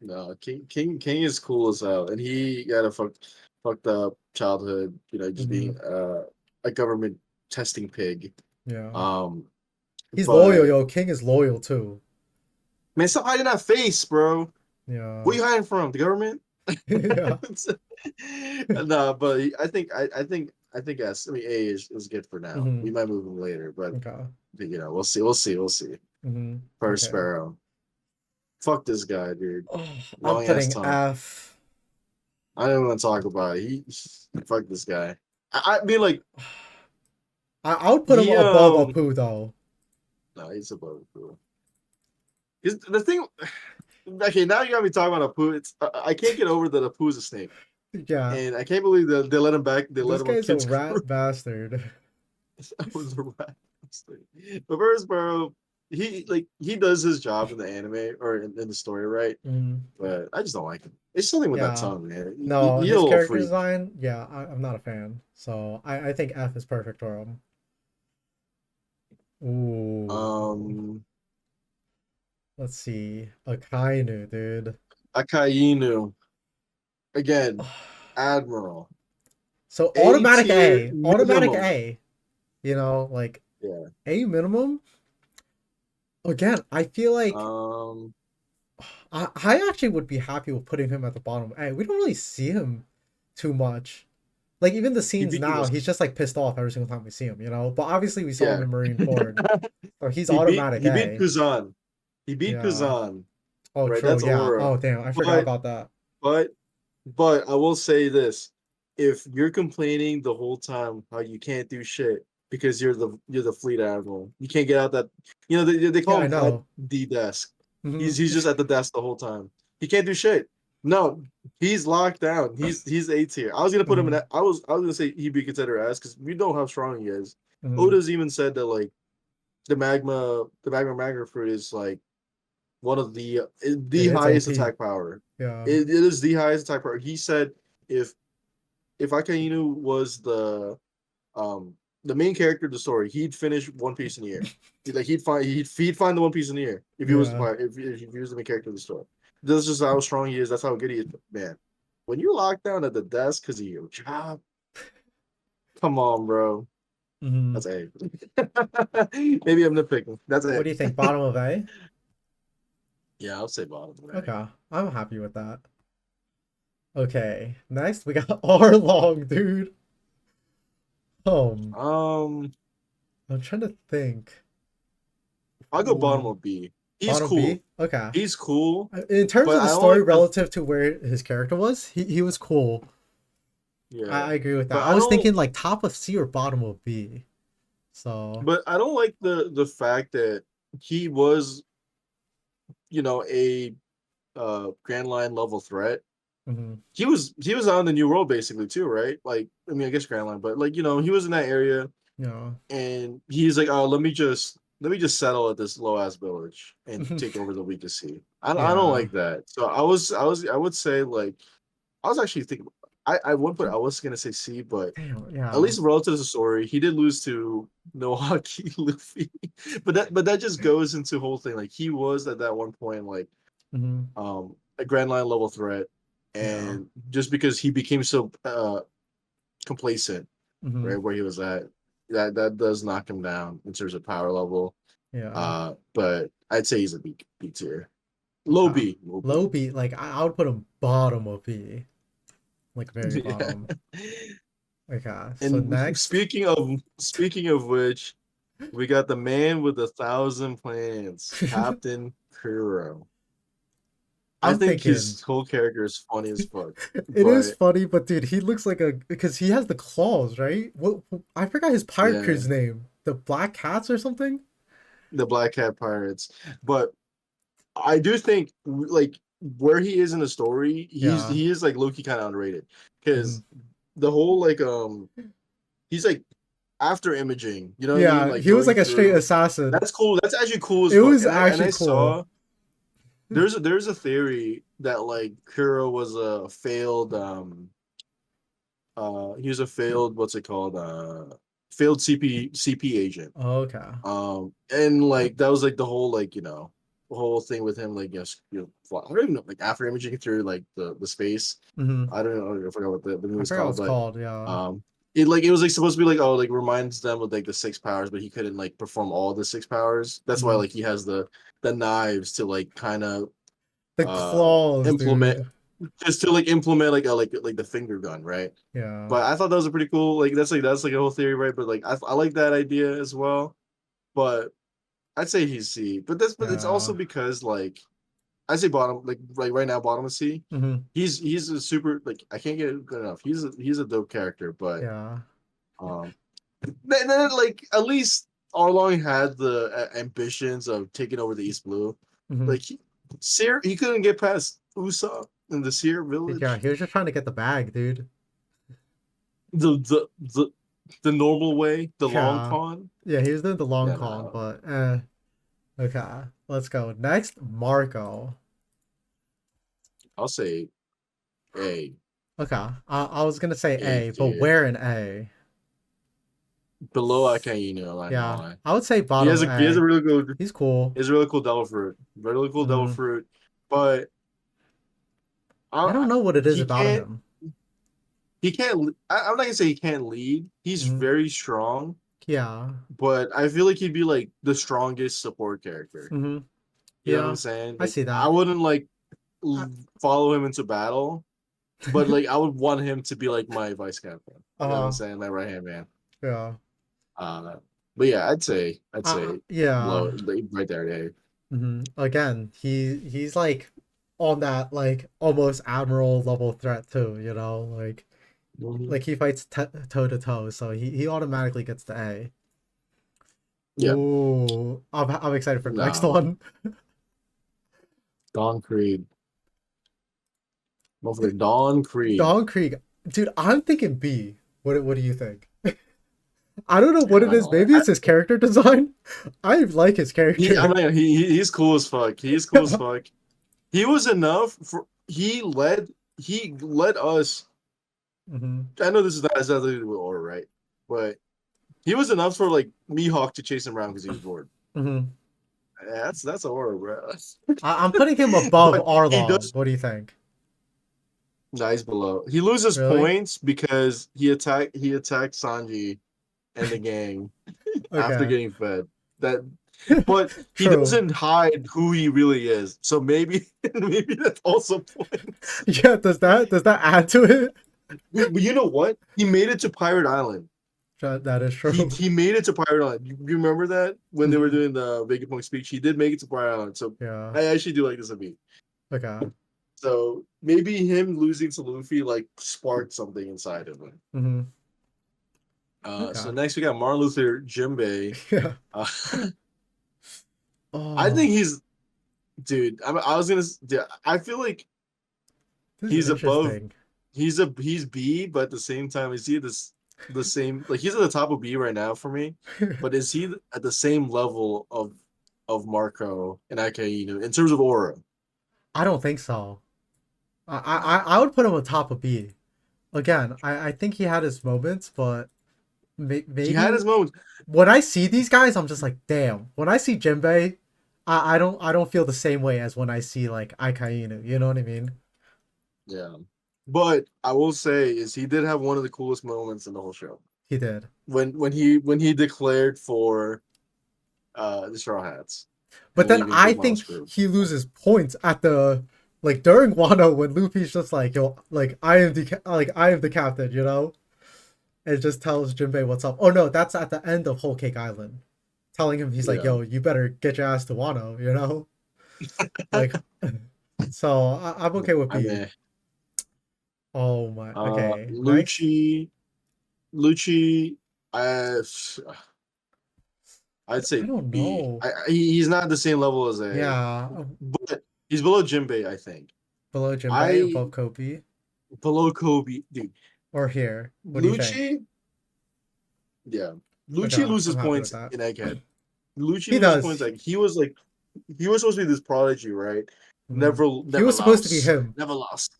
no King is cool as hell, and he got a fucked up childhood. You know, just Hmm. being a government testing pig. Yeah, Um, he's loyal, but yo. King is loyal too. man, stop hiding that face, bro. Where Yeah, you hiding from? The government? yeah. No, but I think I think S. I mean, A is good for now. Mm-hmm. We might move him later, but Okay. we'll see. We'll see. We'll see. Mm-hmm. First Okay. Sparrow. Fuck this guy, dude. Oh, I'm Long ass putting tongue. F. I don't want to talk about it. Fuck this guy. I mean, like I would put him he above Apu though. no, he's above Apu. Because the thing, okay, now you got me talking about Apu. It's I can't get over that Apu's a snake, Yeah, and I can't believe that they let him back. They let this him on guy's a kids' crew. rat bastard. That was a rat. But first, bro, he does his job in the anime or in the story, right? Mm, But I just don't like him. It's something with that yeah. tongue, man. No, He's a his little character freak. design, yeah, I'm not a fan. So I think F is perfect for him. Ooh. Um, Let's see. Akainu, dude. Akainu again, Admiral, So A automatic tier A. Automatic minimum. A. You know, like Yeah. A minimum. Again, I feel like Um, I actually would be happy with putting him at the bottom. Hey, we don't really see him too much. Like even the he scenes beat now, Kuzan. he's just like pissed off every single time we see him, you know. But obviously we saw him Yeah. in Marineford, so he's automatic He beat A. Kuzan. He beat Yeah. Kuzan. Oh, Right. true. That's Yeah. Aura. Oh, damn. I forgot But about that. but but I will say this: if you're complaining the whole time how you can't do shit because you're the fleet admiral, you can't get out that they Yeah, call I him head know. the desk. Hmm. He's just at the desk the whole time. He can't do shit. No, he's locked down. He's A tier. I was gonna put him in. Hmm. I was gonna say he'd be considered S because we know how strong he is. Hmm. Oda's even said that like the magma fruit is like one of the It's highest OP. attack power. Yeah. It is the highest attack power. He said if if Akainu was um the main character of the story, he'd finish One Piece in a year. He'd find the One Piece in a year if he was Yeah. if he was the main character of the story. That's just how strong he is. That's how good he is. Man, when you're locked down at the desk because of your job, come on, bro. Hmm. That's A. Maybe I'm nitpicking. That's What it. do you think? Bottom of A? Yeah, I'll say bottom of A. Okay. I'm happy with that. Okay. Next, we got R long, dude. Um, Um, I'm trying to think. I'll go bottom Ooh. of B. He's Bottom cool. B? Okay. He's cool, In terms but of the I don't story like the relative to where his character was, he was cool. yeah. I agree with that. But I I was don't thinking like top of C or bottom of B. So, but I don't like the fact that he was, a Grand Line level threat. mhm, He was on the New World basically too, right? Like I mean I guess Grand Line, but like he was in that area you know. and he's like, oh let me just settle at this low ass village and take over the weakest sea. I don't Yeah. like that. So I would say like I was actually thinking I would put I was gonna say C, but Damn, at yeah. least relative to the story, he did lose to Milwaukee Luffy. But that just goes into the whole thing. Like he was at that one point like Mhm, a Grand Line level threat, yeah. and just because he became so complacent, Mhm, right where he was at, that does knock him down in terms of power level. yeah. But I'd say he's a B tier, low Okay. B, low Low B. B, like I would put him bottom of B, like very Yeah. bottom. Okay. So And next, speaking of which, we got the man with 1,000 plans, Captain Kuro. I I'm think thinking his whole character is funny as fuck, it is but funny, but dude, he looks like a because he has the claws, right? What I forgot his pirate yeah, crew's name. The Black Cats or something? the Black Cat Pirates. But I do think like where he is in the story, Yeah. he is like Loki kind of underrated Hmm. because the whole like he's like after imaging, you know what I mean? Yeah, Like he was going like a straight through. assassin. That's cool. That's actually cool as It fuck. was And actually I cool. saw there's a theory that like Kuro was a failed he was a failed what's it called failed CP agent. Okay. And like that was like the whole like the whole thing with him like I don't even know like after imaging through like the space. Hmm. I don't know. I forgot what the movie I was forgot what called, it's but called. Yeah. um, it was like supposed to be like oh like reminds them of like the six powers, but he couldn't like perform all the six powers. That's why Hmm. like he has the knives to like kind of The claws, implement dude. just to like implement like a like the finger gun, right? Yeah. But I thought that was a pretty cool like that's like a whole theory, right? But like I like that idea as well. But I'd say he's C. But it's also Yeah. because like I say bottom like right now bottom of C. Hmm. He's a super like I can't get it good enough. He's a dope character, but Yeah. um then like at least Arlong had the ambitions of taking over the East Blue. Hmm. Like he couldn't get past Usopp in the Seer Yeah, village. he was just trying to get the bag, dude. The the the the normal way, the long Yeah. con. Yeah, he was doing the long Yeah, con, no. but okay. Let's go. Next, Marco. I'll say A, Okay. I was gonna say A A, but tier. where an A? Below I can't, I'm not gonna Yeah. lie. I would say He bottom has a A. really good He's cool. It's really cool devil fruit. Really cool devil Hmm. fruit. But I don't I, know what it is he about can't him. I'm not gonna say he can't lead. He's Hmm. very strong, Yeah. but I feel like he'd be like the strongest support character. Hmm. You know what I'm Yeah. saying? I Like see I that. wouldn't like I, follow him into battle, but like I would want him to be like my vice captain. You know what I'm uh, saying? My right hand man. yeah. Uh, but yeah, I'd say Yeah. low like, right there. Yeah. Again, he's like on that like almost admiral level threat too, you know? Mhm. Like he fights toe to toe, so he automatically gets the A. Yeah. Ooh, I'm excited for the next No. one. Don Creed. Motherfucker, Dude, Don Creed. Don Krieg, dude, I'm thinking B. What do you think? I don't know Yeah, what I'm it not is. gonna lie. Maybe it's his character design. I like his I'm character. not, he's cool as fuck. He's cool as fuck. He was enough for he led us. Hmm. I know this is not exactly with order, right? But he was enough for like Mihawk to chase him around because he was bored. Hmm. Yeah, that's a order, bro. I'm putting him above But he Arlong. does What do you think? nice below. He loses Really? points because he attacked Sanji and the gang after Okay. getting fed. That but he True. doesn't hide who he really is. So maybe maybe that's also points. Yeah, does that add to it? But you know what? He made it to Pirate Island. That is He true. he made it to Pirate Island. You remember that when they were Hmm. doing the Vegapunk speech? He did make it to Pirate Island. So Yeah. I actually do like this a beat. Okay. So maybe him losing to Luffy like sparked something inside of him. Hmm. So Okay. next we got Martin Luther Jimbei. Yeah. Uh, I Oh, think he's dude. I was gonna. I feel like this is he's above. interesting. He's B, but at the same time, is he the same? Like he's at the top of B right now for me, but is he at the same level of Marco and Akainu in terms of aura? I don't think so. I would put him on top of B. Again, I think he had his moments, but He had maybe his moments. when I see these guys, I'm just like, damn. When I see Jinbei, I don't feel the same way as when I see like Akainu. You know what I mean? Yeah, but I will say is he did have one of the coolest moments in the whole show He did. when he declared for the Straw Hats But and then leaving I Big Mom's think crew. he loses points at the like during Wano when Luffy's just like, yo, like I am the captain, you know, and just tells Jinbei what's up. Oh no, that's at the end of Whole Cake Island, telling him he's like, Yeah, yo, you better get your ass to Wano, you know, like. So I'm okay with I B. mean, Oh my. Okay. Next. Lucci, I I'd I say don't B. know. He's not the same level as A, Yeah, but he's below Jinbei. I think below Jinbei, I above Kobe, below Kobe, dude. or here. What do you think? Lucci, yeah, Okay, Lucci I'm loses happy with points that. in Egghead. Lucci He loses points. does. Like he was supposed to be this prodigy, right? Mhm. He Never was supposed to be lost, him. never lost.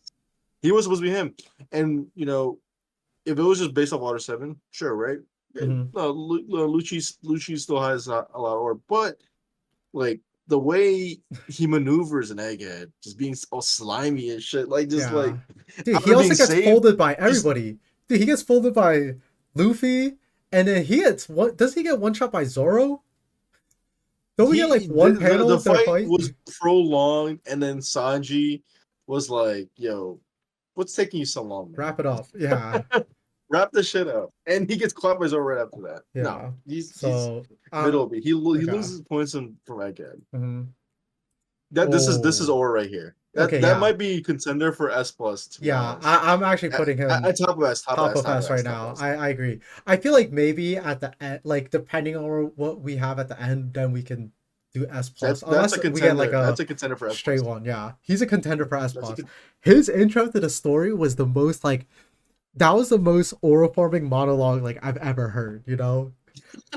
He was supposed to be him, and if it was just based off Water Seven, sure, right? Hmm. No, Lucci still has a lot of orb, but like the way he maneuvers an egghead, just being all slimy and shit, like just like Yeah. Dude, he after being also gets saved, folded by he's everybody. Dude, he gets folded by Luffy, and then he gets what? Does he get one shot by Zoro? Don't we get like he one panel the of their fight fight? was prolonged, and then Sanji, was like, "Yo, what's taking you so long, man? Wrap it up. Yeah. Wrap this shit up." And he gets clapped by Zoro right after that. No, Yeah. he's So, middle B. He okay. loses points from Egghead. Hmm. This is Oh, Aura right here. okay. That Yeah. might be contender for S plus, to be Yeah. honest. I'm actually putting him At top of S, top of top S, of top of S right S, top of now. S. I agree. I feel like maybe at the end, like depending on what we have at the end, then we can do S plus, That's unless a we get like contender. a That's a contender for S straight plus. one. Yeah, he's a contender for S That's a plus. con- His intro to the story was the most like that was the most aura forming monologue like I've ever heard. You know,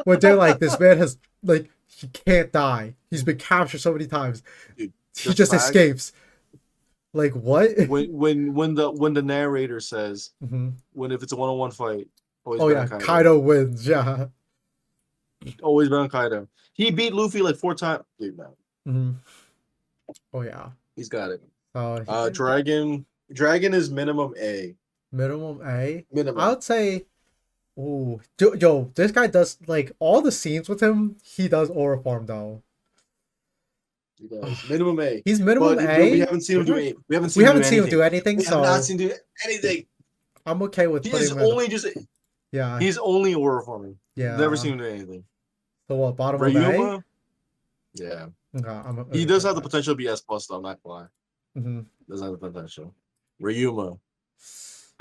when they're like, this man has like he can't die. He's been captured so many times. dude. He The just fact escapes. Like what? when the narrator says Hmm. when if it's a 1-on-1 fight, always Oh bet on yeah, Kaido. Kaido wins. Yeah. Always bet on Kaido. He beat Luffy like 4 times. Dude, man, Hmm. Oh yeah. he's got it. So Dragon is minimum A. minimum A. I Minimum. would say, ooh, yo, this guy does like all the scenes with him. He does aura farm though. He does. Minimum A. He's minimum But we A. haven't seen him do any, we haven't We seen him do haven't seen him anything. do anything, We have not so seen him do anything. I'm okay with He putting is him in. only just Yeah, he's only aura forming. Never yeah. seen him do anything. So what? Bottom of A. Ryuma, yeah. Okay, I'm He okay does with have the that. potential to be S plus though, I'm not gonna lie. Hmm. Does have the potential. Ryuma.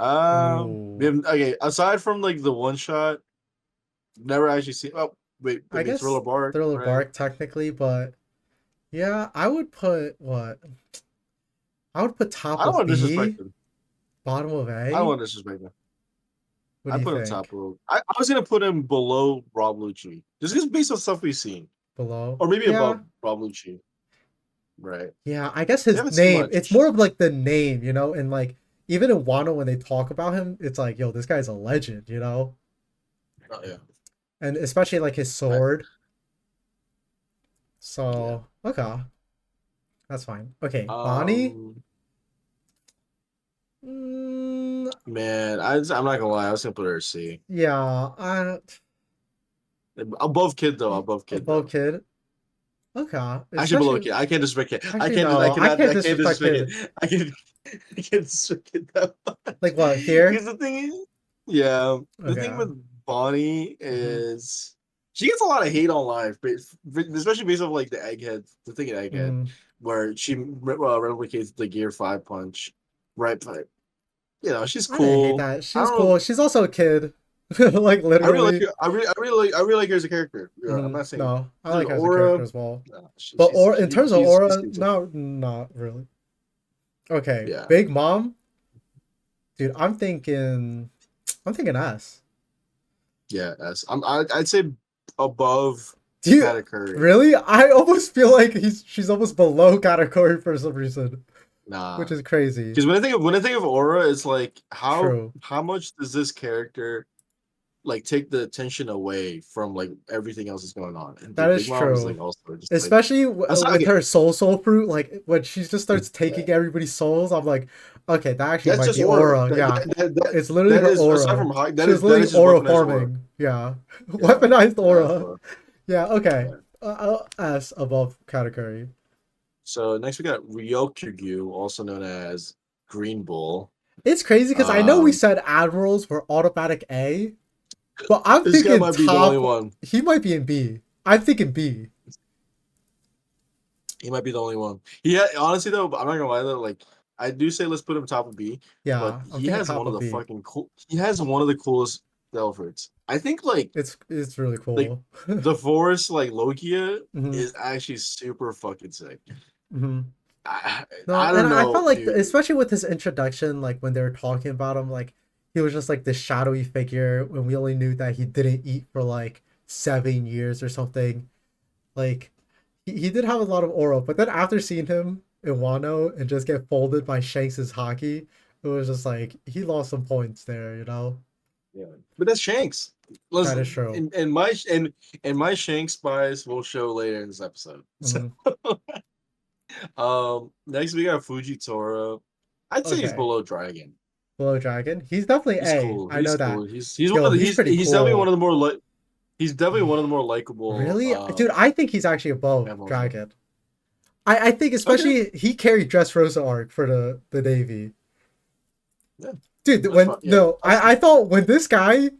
Ooh, Okay, aside from like the one shot, never actually seen wait, I I mean Thriller guess Bark, Thriller right? Bark technically, but yeah, I would put what? I would put I top don't of want to disrespect B, him. bottom of I don't A. want to disrespect him. What I do you put him top think? row. I was gonna put him below Rob Lucci. Just based on stuff we've seen. Below? Or maybe Yeah, above Rob Lucci. Right. yeah, I guess We his haven't seen name, it's much. more of like the name, you know, and like even in Wano when they talk about him, it's like, yo, this guy's a legend, you know? Oh yeah. And especially like his I, sword. yeah. So, okay, that's fine. Okay, Bonnie. Um Mm, man, I'm not gonna lie, I was gonna put her at C. yeah, Above kid though, above kid above though. kid. Okay, Actually below especially kid. I can't disrespect kid. actually no, I can't I can't disrespect disrespect kid. it. I can't disrespect it that much. Like what here? Because the thing is, yeah, the thing Okay. with Bonnie Hmm. is she gets a lot of hate on life, but especially based on like the egghead, the thing in egghead, Hmm. where she replicates the Gear 5 punch, right? But you know, she's I didn't hate cool. that. She I was don't know. cool. She's also a kid, like I really like literally. her. I really like her as a character. Yeah, I'm Hmm. not saying No, I there's like her as a character aura. as well. No, But or in terms of he's aura, decent. no, not really. Okay, Yeah, Big Mom, dude. I'm thinking S. yeah. I'd say above Do you Katakuri. really? I almost feel like she's almost below Katakuri for some reason, which Nah, is crazy. because when I think of aura, it's like True. how much does this character like take the attention away from like everything else that's going on? And That dude, is Big Mom is like true. also just like Especially with okay, her soul fruit, like when she just starts yeah. taking everybody's souls, I'm like, okay, that actually That's might just be aura. aura. Yeah, it's literally That her is aside aura. from high. She was That literally is just aura weaponized aura. farming. Yeah, Yeah, weaponized that's aura. aura. Yeah, okay. Yeah. S above category. So next we got Ryokugyu, also known as Green Bull. It's crazy because I know we Um, said admirals were automatic A, but I'm this guy thinking might be the only top. one. He might be in B. I'm thinking B. He might be the only one. He honestly though, I'm not gonna lie though, like I do say let's put him top of B, but Yeah, I'm he thinking has top one of of the B. fucking cool. He has one of the coolest outfits. I think It's really like cool. the forest like Lokia Hmm. is actually super fucking sick. Hmm. I No, I and don't I know, felt like, dude. especially with his introduction, like when they were talking about him, like he was just like this shadowy figure when we only knew that he didn't eat for like 7 years or something. Like he did have a lot of aura, but then after seeing him in Wano and just get folded by Shanks' hockey, it was just like he lost some points there, you know? Yeah, but that's Shanks. That is Listen, true. and my Shanks bias will show later in this episode. So, Hmm. next we got Fujitora. I'd say he's Okay. below Dragon. Below Dragon. He's definitely He's A. cool. I know He's that. cool. He's one Yo, of the he's pretty he's definitely one cool. of the more he's definitely one of the more likable Really? Dude, I think he's actually above animals. Dragon. I think Okay, especially he carried Dressrosa arc for the Navy. yeah, Dude, that's when fine. Yeah, no, I thought when this guy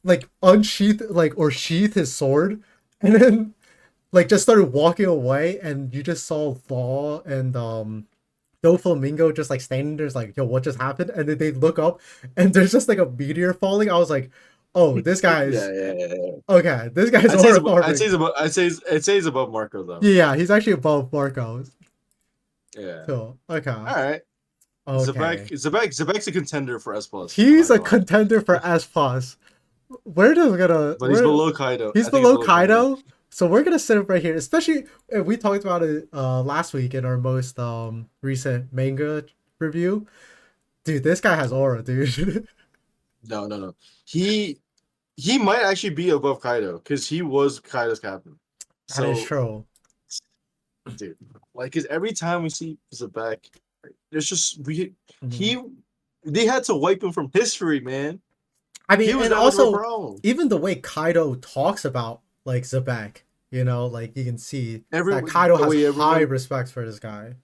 like unsheathed like or sheathed his sword and then like just started walking away and you just saw Law and Doflamingo just like standing there, like, yo, what just happened? And then they look up and there's just like a meteor falling. I was like, oh, this yeah, guy's yeah, yeah, yeah. okay. This guy's I'd say it's aura above, I'd say farming. it's above, I'd say it's above Marco though. Yeah, he's actually above Marcos. Yeah. So okay, All right. okay. Zabek's a contender for S plus. I'm He's not a gonna lie, contender for S plus. We're just gonna but he's we're below Kaido. he's I think he's below below Kaido. Kaido, so we're gonna sit him right here. Especially we talked about it last week in our most recent manga review. Dude, this guy has aura, dude. No, no, no. He he might actually be above Kaido because he was Kaido's captain. That is So, true. dude, like, because every time we see Zabek, there's just we Mhm. he they had to wipe him from history, man. I He mean, was and that much of a also problem. even the way Kaido talks about like Zabek, like you can see that Everyone, Kaido the has way high everyone, respect for this guy.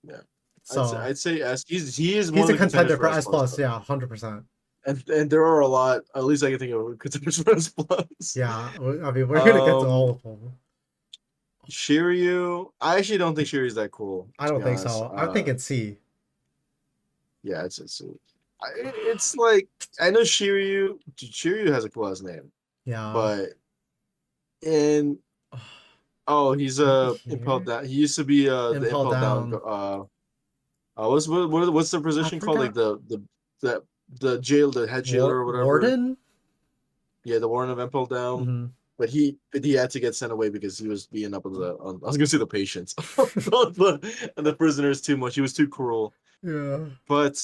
yeah, So I'd say as he is one he's of a the contenders contender for for S S plus plus. though, Yeah, 100%. and there are a lot. At least I can think of contenders for S plus. Yeah, I mean, we're gonna get to all Um, of them. Shiryu, I actually don't think Shiryu's that cool, I to don't be think honest. so. I'm thinking C. Yeah, it's like I know Shiryu has a cool last name, Yeah. but in oh he's Maybe impelled here. down. He used to be the Impel impelled down. down. What's the I position called? Like forgot. the the jail, the head jailer or whatever. Warden. Yeah, the Warden of Impel Down. Hmm. But he had to get sent away because he was being up I was gonna say the patients the prisoners too much. He was too cruel. Yeah. But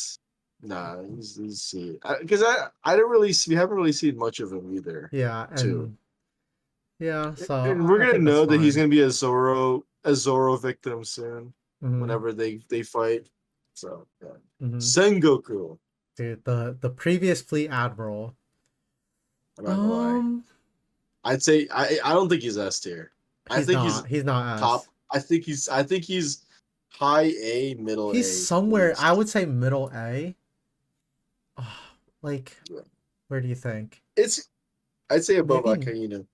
nah, he's see because I don't really see we haven't really seen much of him either Yeah, too. and yeah. So And we're I gonna think that's know that he's fine. gonna be a Zoro victim soon Hmm. whenever they fight. So yeah. Hmm. Sengoku. Dude, the previous fleet admiral. I'm not gonna lie. Um, I'd say I don't think he's S tier. I he's think he's not. He's not top. S. I think he's high A, middle He's A at somewhere. I least. would say middle A. Like, Yeah. where do you think? It's I'd say above Maybe. Akainu,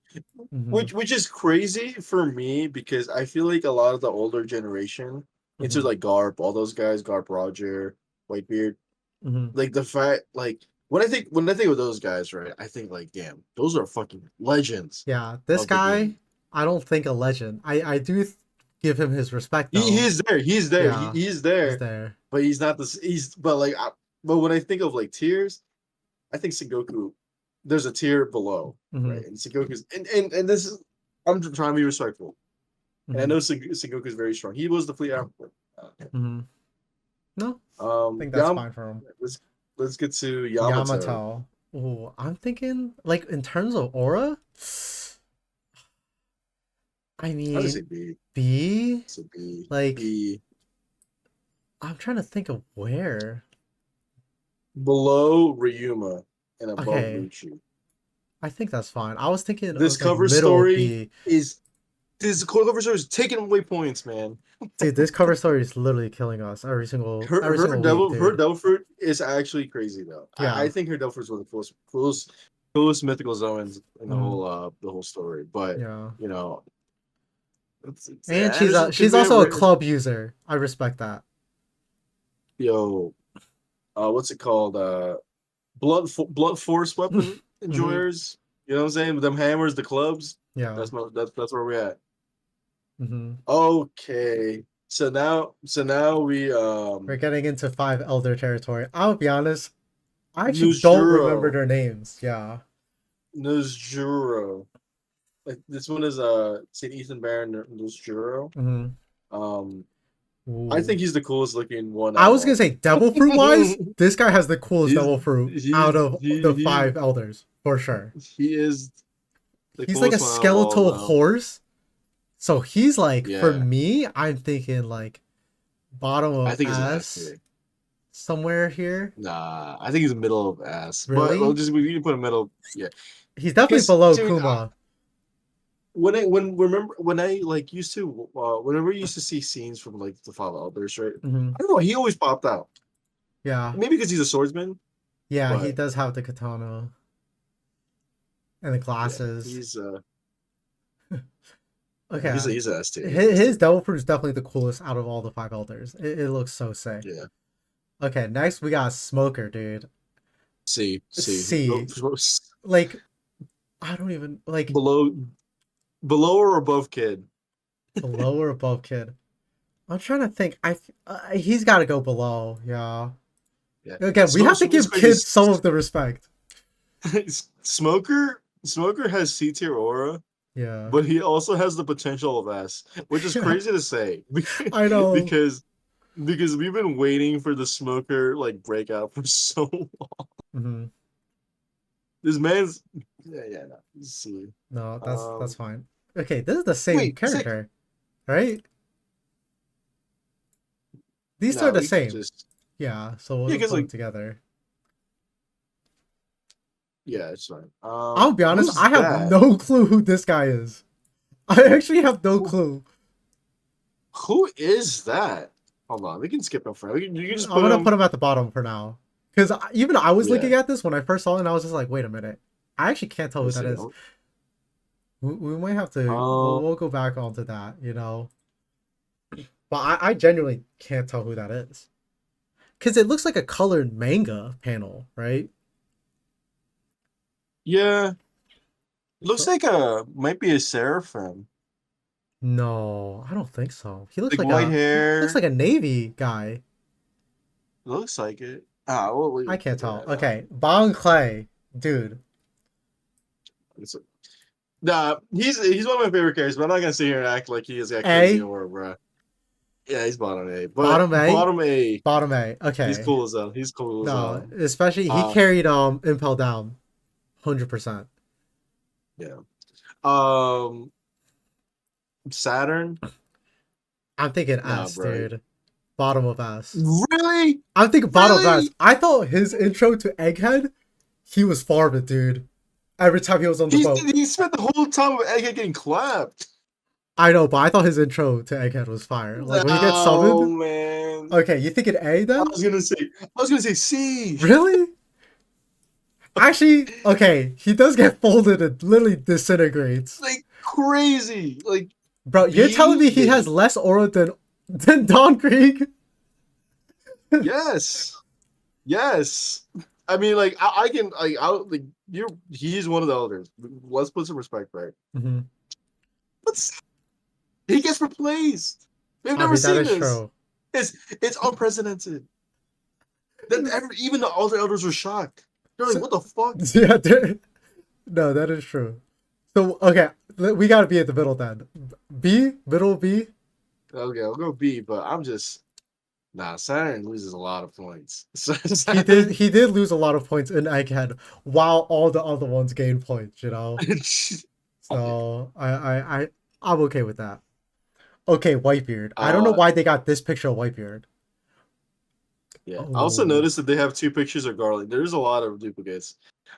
Hmm. which is crazy for me because I feel like a lot of the older generation into Hmm. like Garp, all those guys, Garp Roger, Whitebeard, Hmm. like the fact like when I think of those guys, right, I think like damn, those are fucking legends Yeah, this of the guy. game. I don't think a legend. I do give him his respect He though. he's there, he's there, Yeah, he's he's there, there. but he's not this. He's but like but when I think of like tiers, I think Sengoku, there's a tier below, Hmm. right? And Sengoku's and this is I'm trying to be respectful, and I Hmm. know Sengoku is very strong. He was the fleet admiral. Hmm. No, I think that's Yam. fine for him. Let's get to Yamato. Yamato. Oh, I'm thinking like in terms of aura. I I'll just say mean, B. B. So B. Like B. I'm trying to think of where. Below Ryuma and above Okay, Lucci. I think that's fine. I was thinking This like cover middle story B. is this cover story is taking away points, man. Dude, this cover story is literally killing us Her every her single week, devil her dude. devil fruit is actually crazy though. I Yeah. think her devil fruit is one of the coolest mythical zones in Hmm. the whole story. But Yeah. you know, And because she's also a club user. I respect that. yo what's it called blunt force weapon Hmm. enjoyers. You know what I'm saying? With them hammers, the clubs. Yeah. That's where we're at. Hmm. Okay. So now we We're getting into five elder territory. I'll be honest. I actually don't remember Nuzjuro. their names. Yeah. Nuzjuro. Like this one is St. Ethan Baron Nuzjuro. Hmm. Um I Ooh. think he's the coolest looking one I out of was gonna all say of devil fruit wise, them. this guy has the coolest he's devil fruit out he's of he the he five elders for sure. he is the He's like a coolest one out of all skeletal of them. horse. So he's like for Yeah. me, I'm thinking like bottom I of think he's an S S tier. somewhere here. Nah, I think he's the middle of S. But we'll Really? just we can put a middle. Yeah, He's definitely because below dude, Kuma. when I when remember when I like used to whenever you used to see scenes from like the Five Elders, right? Hmm. I don't know. He always popped out. Yeah, Maybe because he's a swordsman, yeah, he but does have the katana and the yeah, glasses. he's yeah, Okay, he's a S tier. He's his, S his tier. devil fruit is definitely the coolest out of all the five elders. It looks so sick. Yeah. Okay, next we got Smoker, dude. See, C, like I don't even like below below or above kid. below or above kid. I'm trying to think. He's got to go below. Yeah. Yeah. Again, we have to It's give crazy. kids some of the respect. Smoker has C tier aura, Yeah. but he also has the potential of S, which is Yeah. crazy to say I know. because because we've been waiting for the Smoker like breakout for so long. Hmm. This man's yeah no. Let's see. No, that's Um fine. Okay, this is the same wait, sick. character, right? These two are No, the we could same. just Yeah, so yeah, we'll because put them like together. yeah, it's fine. I'll be honest, Who's I have that? no clue who this guy is. I actually have no Who, clue. who is that? Hold on, we can skip him for you can I'm just put gonna put him. him at the bottom for now, because even I was Yeah, looking at this when I first saw it, and I was just like, wait a minute, I actually can't tell who let's that see. is. We might have to. Um, We'll go back onto that, you know. But I genuinely can't tell who that is, because it looks like a colored manga panel, right? yeah, it looks So like a might be a seraphim, no, I don't think so. like white He looks hair. like a navy guy. Looks like it. Ah, well, I we can't figure tell. that out. Okay, Bon Clay, dude. It's, nah, he's one of my favorite characters, but I'm not gonna sit here and act like he has got crazy A, aura, bro. Yeah, he's bottom A, but bottom A, bottom A, bottom A. he's Okay, cool as hell. He's cool as no, hell. especially he Uh, carried Impel down, 100%. yeah. Um, Saturn. I'm thinking Nah, S, bro. dude. Bottom of S. Really? I'm thinking bottom of S. Really? I thought his intro to Egghead, he was farming, dude. Every time he was on the boat. He spent the whole time with Egghead getting clapped. I know, but I thought his intro to Egghead was fire. Like when he gets No, summoned. man. Okay, you thinking A then? I was gonna say C. Really? Actually, okay, he does get folded and literally disintegrates. Like crazy. Like Bro, you're telling B, me he has maybe. less aura than Don Krieg? Yes. Yes. I mean, like I can like I like you're he's one of the elders. Let's put some respect, right? Mm-hmm. But he gets replaced. We've I never mean, that seen is this. true. It's unprecedented. That even the other elders were shocked. They're like, So, "What the fuck?" yeah, no, that is true. So, okay, we gotta be at the middle then. B, middle B. Okay, I'll go B, but I'm just nah. Saturn loses a lot of points. He did Saturn, he did lose a lot of points in Egghead while all the other ones gained points, you know? oh yeah. So I'm okay with that. Okay, Whitebeard. I don't know Uh, why they got this picture of Whitebeard. yeah. I also Oh. noticed that they have two pictures of Garlic. There's a lot of duplicates.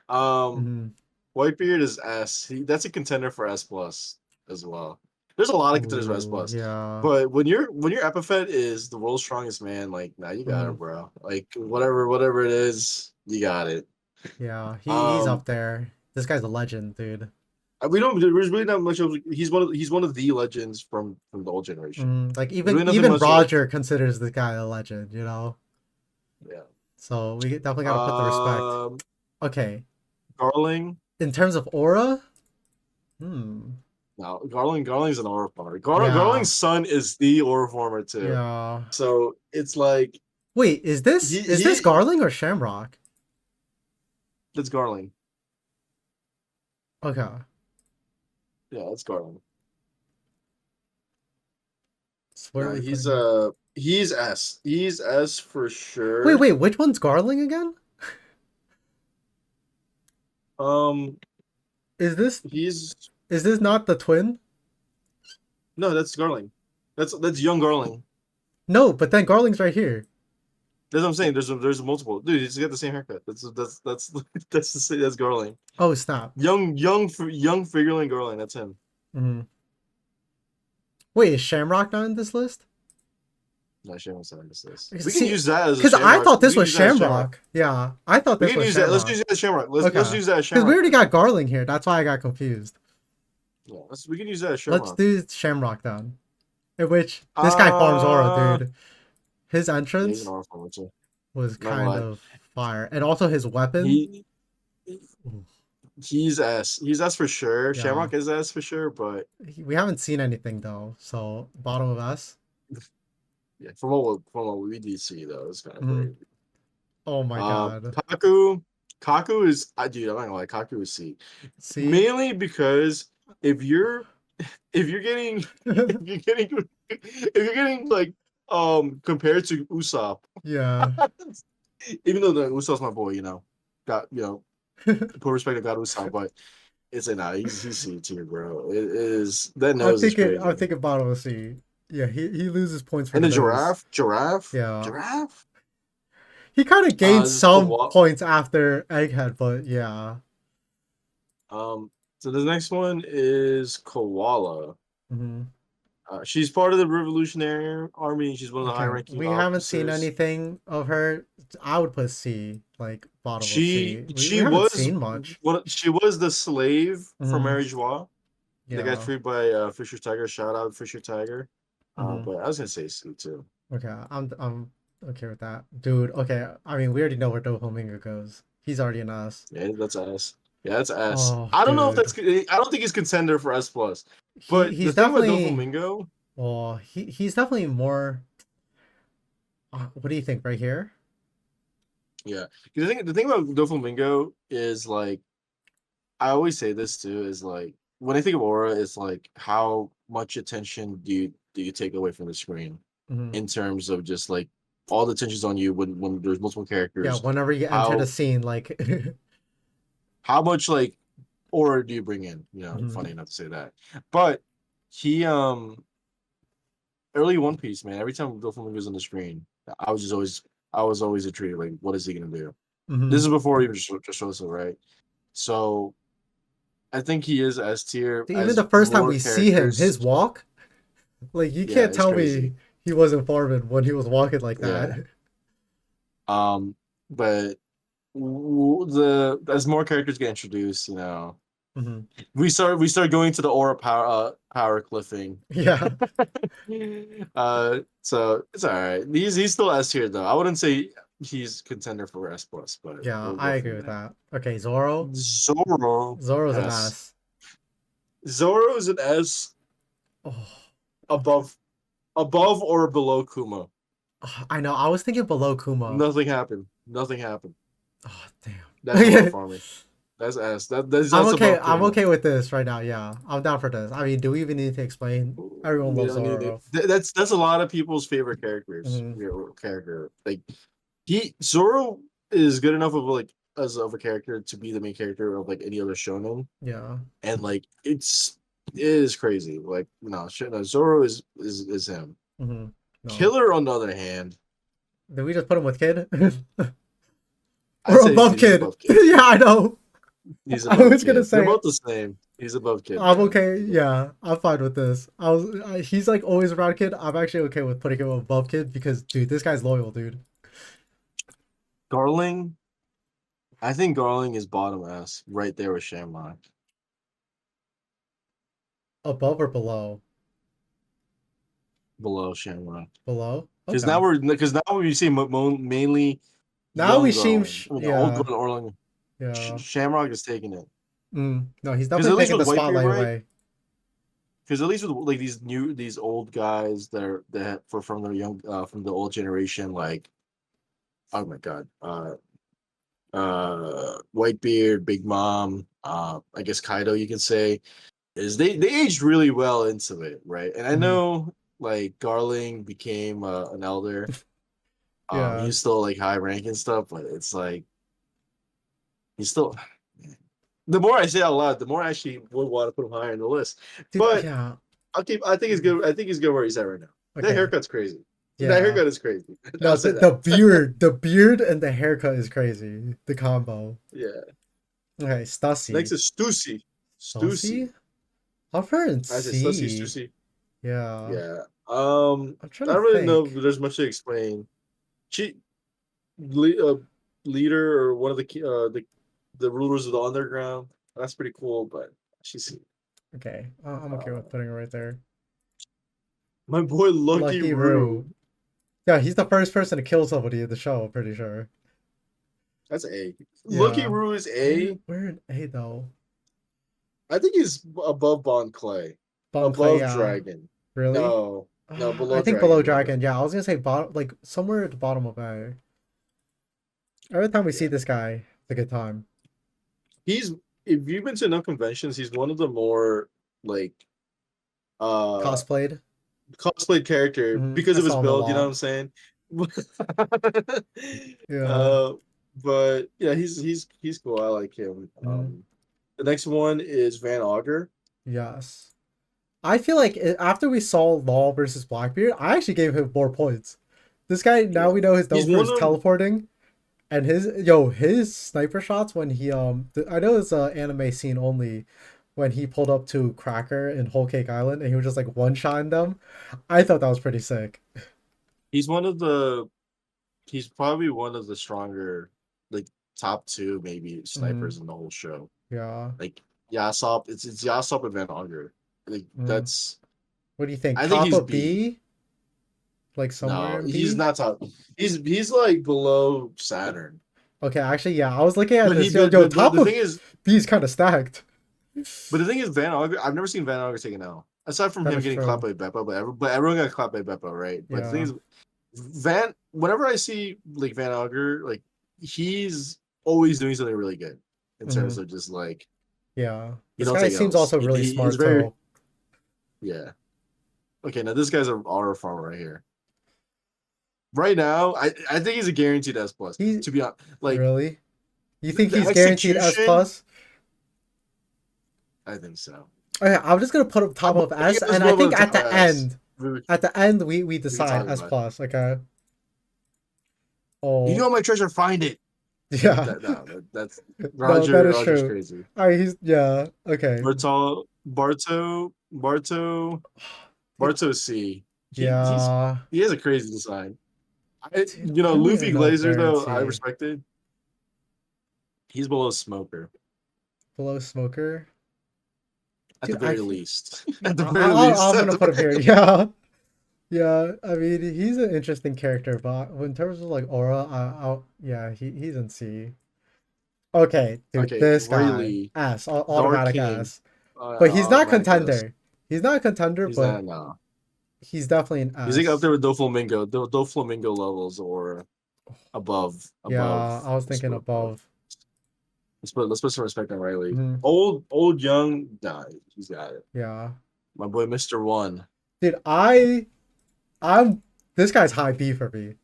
Um, Mm-hmm. Whitebeard is S. That's a contender for S plus as well. There's a lot of contenders for S Oh, plus, yeah. but when your epithet is the world's strongest man, like now you got Mm-hmm. it, bro. Like whatever it is, you got it. Yeah, he's Um, up there. This guy's a legend, dude. we don't. There's really not much of. He's one of the legends from the old generation. Like There's really nothing even much like Roger considers this guy a legend, you know. yeah. So we definitely got to put the respect. Um, Okay, Garling. in terms of aura, hmm, No, Garling's an aura former. yeah, Garling's son is the aura former too. yeah. So it's like Wait, is this he Garling or Shamrock? that's Garling. Okay, Yeah, that's Garling. where are Yeah, we putting him? he's S. He's S for Wait, sure. wait, which one's Garling again? Um, Is this he's is this not the twin? no, that's Garling. That's young Garling. No, but then Garling's right here. That's what I'm saying. There's multiple. Dude, he's got the same haircut. That's that's Garling. Oh snap! Young figurine Garling. That's him. Mhm. Wait, is Shamrock not in this list? No, Shamrock's not on this list. We can See, use that as a because I Shamrock. thought We this can was use that as Shamrock. Shamrock. Yeah, I thought We this can was use that. Let's Shamrock. use that as Shamrock. Let's Okay, use that as because we Shamrock already then. got Garling here. That's why I got confused. Yeah, we can use that as Let's Shamrock. do Shamrock then. In which this guy farms aura, Uh dude. His yeah, he's an entrance awful one too. was Not gonna kind lie. of fire, and also his weapon. He Ooh, he's S. He's S for sure. yeah, Shamrock is S for sure, but we haven't seen anything though. So bottom of S. yeah, from what we did see though, it's kind of Mhm. crazy. Oh my god. Kaku, Kaku is I dude, I'm not gonna lie, Kaku is C. See? Mainly because if you're if you're getting if you're getting if you're getting like compared to Usopp, Yeah. even though the Usopp's my boy, got put respect to God Usopp, but it's a nah, he's C tier, bro. It is that I'm nose is thinking. I'm crazy. thinking bottom of C. Yeah, he loses points for And the the nose. Yeah. giraffe. He kind of gained This is some Koala. points after Egghead, but yeah. So the next one is Koala. Hmm. She's part of the Revolutionary Army. She's one of the Okay, high-ranking we haven't seen officers. anything of her. I would put C, like bottom of She C. We she haven't was seen much. she was the slave for Hmm. Mary Joie that got Yeah. freed by Fisher Tiger. Shout out Fisher Tiger. Hmm. But I was gonna say C too. Okay, I'm okay with that, dude. Okay, I mean we already know where Doflamingo goes. He's already an S. Yeah, that's S. Yeah, that's S. Oh, I don't know if dude. that's. I don't think he's contender for S plus. But the He's thing about definitely. Doflamingo, Well, he's definitely more. What do you think right here? yeah. The thing about Doflamingo is like I always say this too is like when I think of aura, it's like how much attention do you take away from the screen Hmm. in terms of just like all the attention's on you when there's multiple Yeah, characters. whenever you enter the How scene, like. how much like aura do you bring in? Mhm. Funny enough to say that, but he early One Piece man. Every time Doflamingo was on the screen, I was always intrigued. Like, what is he gonna do? This Mhm. is before he even just shows it, right? So I think he is S tier Even as the first time more we see him, his characters. walk, like you Yeah, can't it's tell crazy. me he wasn't farming when he was walking like that. Yeah. Um, but the as more characters get introduced, Hmm. we start going to the aura power cliffing. Yeah, So it's all right. He's still S tier though. I wouldn't say he's contender for S plus, but yeah, we'll I go agree from with there. that. Okay, Zoro. Zoro Zoro's an S. ass. Zoro is an S Oh, above or below Kuma. I know. I was thinking below Kuma. Nothing happened. Nothing happened. Oh, damn. That's aura Okay. farming. That's S. That's Okay. above I'm Kuma. okay with this right now. Yeah, I'm down for this. I mean, do we even need to explain? Everyone We loves don't need it. Zoro. That's a lot of people's favorite characters. Hmm. Character like Zoro is good enough of like as of a character to be the main character of like any other shonen, Yeah. and like it is crazy. Like no, Zoro is him. Hmm. No. Killer on the other hand, Did we just put him with Kid? I'd Or say above he's Kid? above Kid. Yeah, I know. He's I above was gonna Kid. They're say both the same. He's above Kid, I'm man. okay. He's above Yeah, I'm fine with this. He's like always around Kid. I'm actually okay with putting him above Kid because dude, this guy's loyal, dude. Garling. I think Garling is bottom S, right there with Shamrock, Above or below? below Shamrock. Below. Because Okay. now we see mainly Now we young seem Garland. I mean, old yeah, Garland Orling. yeah. Shamrock is taking it. No, he's Because definitely at least taking with the Whitebeard, spotlight right? away. Because at least with like these old guys that for from the young from the old generation, like oh my god, Whitebeard, Big Mom, I guess Kaido, you can say, is they aged really well into it, right? And I Hmm. know like Garling became an elder. Yeah, He's still like high rank and stuff, but it's like he's still. The more I say out loud, the more I actually would want to put him higher in the list. dude. But Yeah. I'll keep. I think he's good. I think he's good where he's at right now. That Okay. haircut's crazy. That Yeah. haircut is crazy. No, I'll say that. the beard and the haircut is crazy. The combo. Yeah. Okay, Next Stussy. is Stussy. Stussy. Stussy? I've heard in I say let's use C. Susie. Yeah. Yeah. I'm trying I to don't really know if think. there's much to explain. She le- uh, leader or one of the rulers of the underground. That's pretty cool, but she's Okay, I'm okay with uh, putting it right there. my boy Lucky Lucky Roo. Roo. Yeah, he's the first person to kill somebody in the show. I'm pretty sure. That's A. Lucky Yeah. Roo is Where A. where in A though? I think he's above Bon Clay, Bon Clay. above Yeah. Dragon. Really? No, no, I below think below Dragon maybe. Dragon. Yeah, I was gonna say bottom, like somewhere at the bottom of A. Every time we see Yeah, this guy, it's a good time. he's if you've been to enough conventions, he's one of the more like uh Cosplayed. cosplayed character because I of his saw him a build. You know what lot. I'm saying? Yeah. uh, but yeah, he's cool. I like him. Mhm. The next one is Van Auger. Yes. I feel like after we saw Law versus Blackbeard, I actually gave him more points. This guy, now Yeah, we know his he's known for one his of teleporting and his sniper shots when he I know it's a anime scene only when he pulled up to Cracker in Whole Cake Island and he was just like one shotting them. I thought that was pretty sick. he's one of the he's probably one of the stronger like top two maybe Mm, snipers in the whole show. yeah. Like Yasop, it's Yasop and Van Auger. Like Mm. that's What do you think? I think Top he's of B. B? Like somewhere No, in he's B? not top. He's like below Saturn. Okay, actually, yeah. I was looking at But he this. Yo, but top the thing of is B is kind of stacked. Van Auger, I've never seen Van Auger take an L. Aside from That him is getting clapped true. by Beppa, but everyone got clapped by Beppa, right? But the thing Yeah. is whenever I see like Van Auger, like he's always doing something really good in terms Hmm. of just like Yeah. you This don't guy take seems L's. also really He's smart very too. yeah. Okay, now this guy's a auto farmer right here. Right now, I think he's a guaranteed S plus. He To be honest, like really? You think the he's guaranteed S execution, plus? I think so. Okay, I'm just gonna put him top of Yeah, S, let's and I go think with the top S. at the end we We can decide talk S about it. plus. Okay. You Oh know my treasure, find it. yeah. That's No, that Roger. is Roger's true. crazy. All right, he's yeah. Okay. Dude, Barto C. yeah. He has a crazy design. Dude, I don't even Luffy know Glazer where in though I C. respected. He's below Smoker Below Smoker. at the Dude, very least. At the very least. I'm At gonna the put him very here. Yeah. Yeah, I mean he's an interesting character, but in terms of like aura, yeah, he's in C. Okay, dude, Okay, this guy Rayleigh, Dark automatic King, ass. But he's not automatic S. contender. He's not a contender, He's but not no. he's definitely an He's like up S. there with Doflamingo levels or Yeah, above. I was Let's thinking put above. above. Let's put some respect on Riley. Mhm. Old, young, nah, he's got it. Yeah, My boy, Mister One. dude, I'm this guy's high B for me.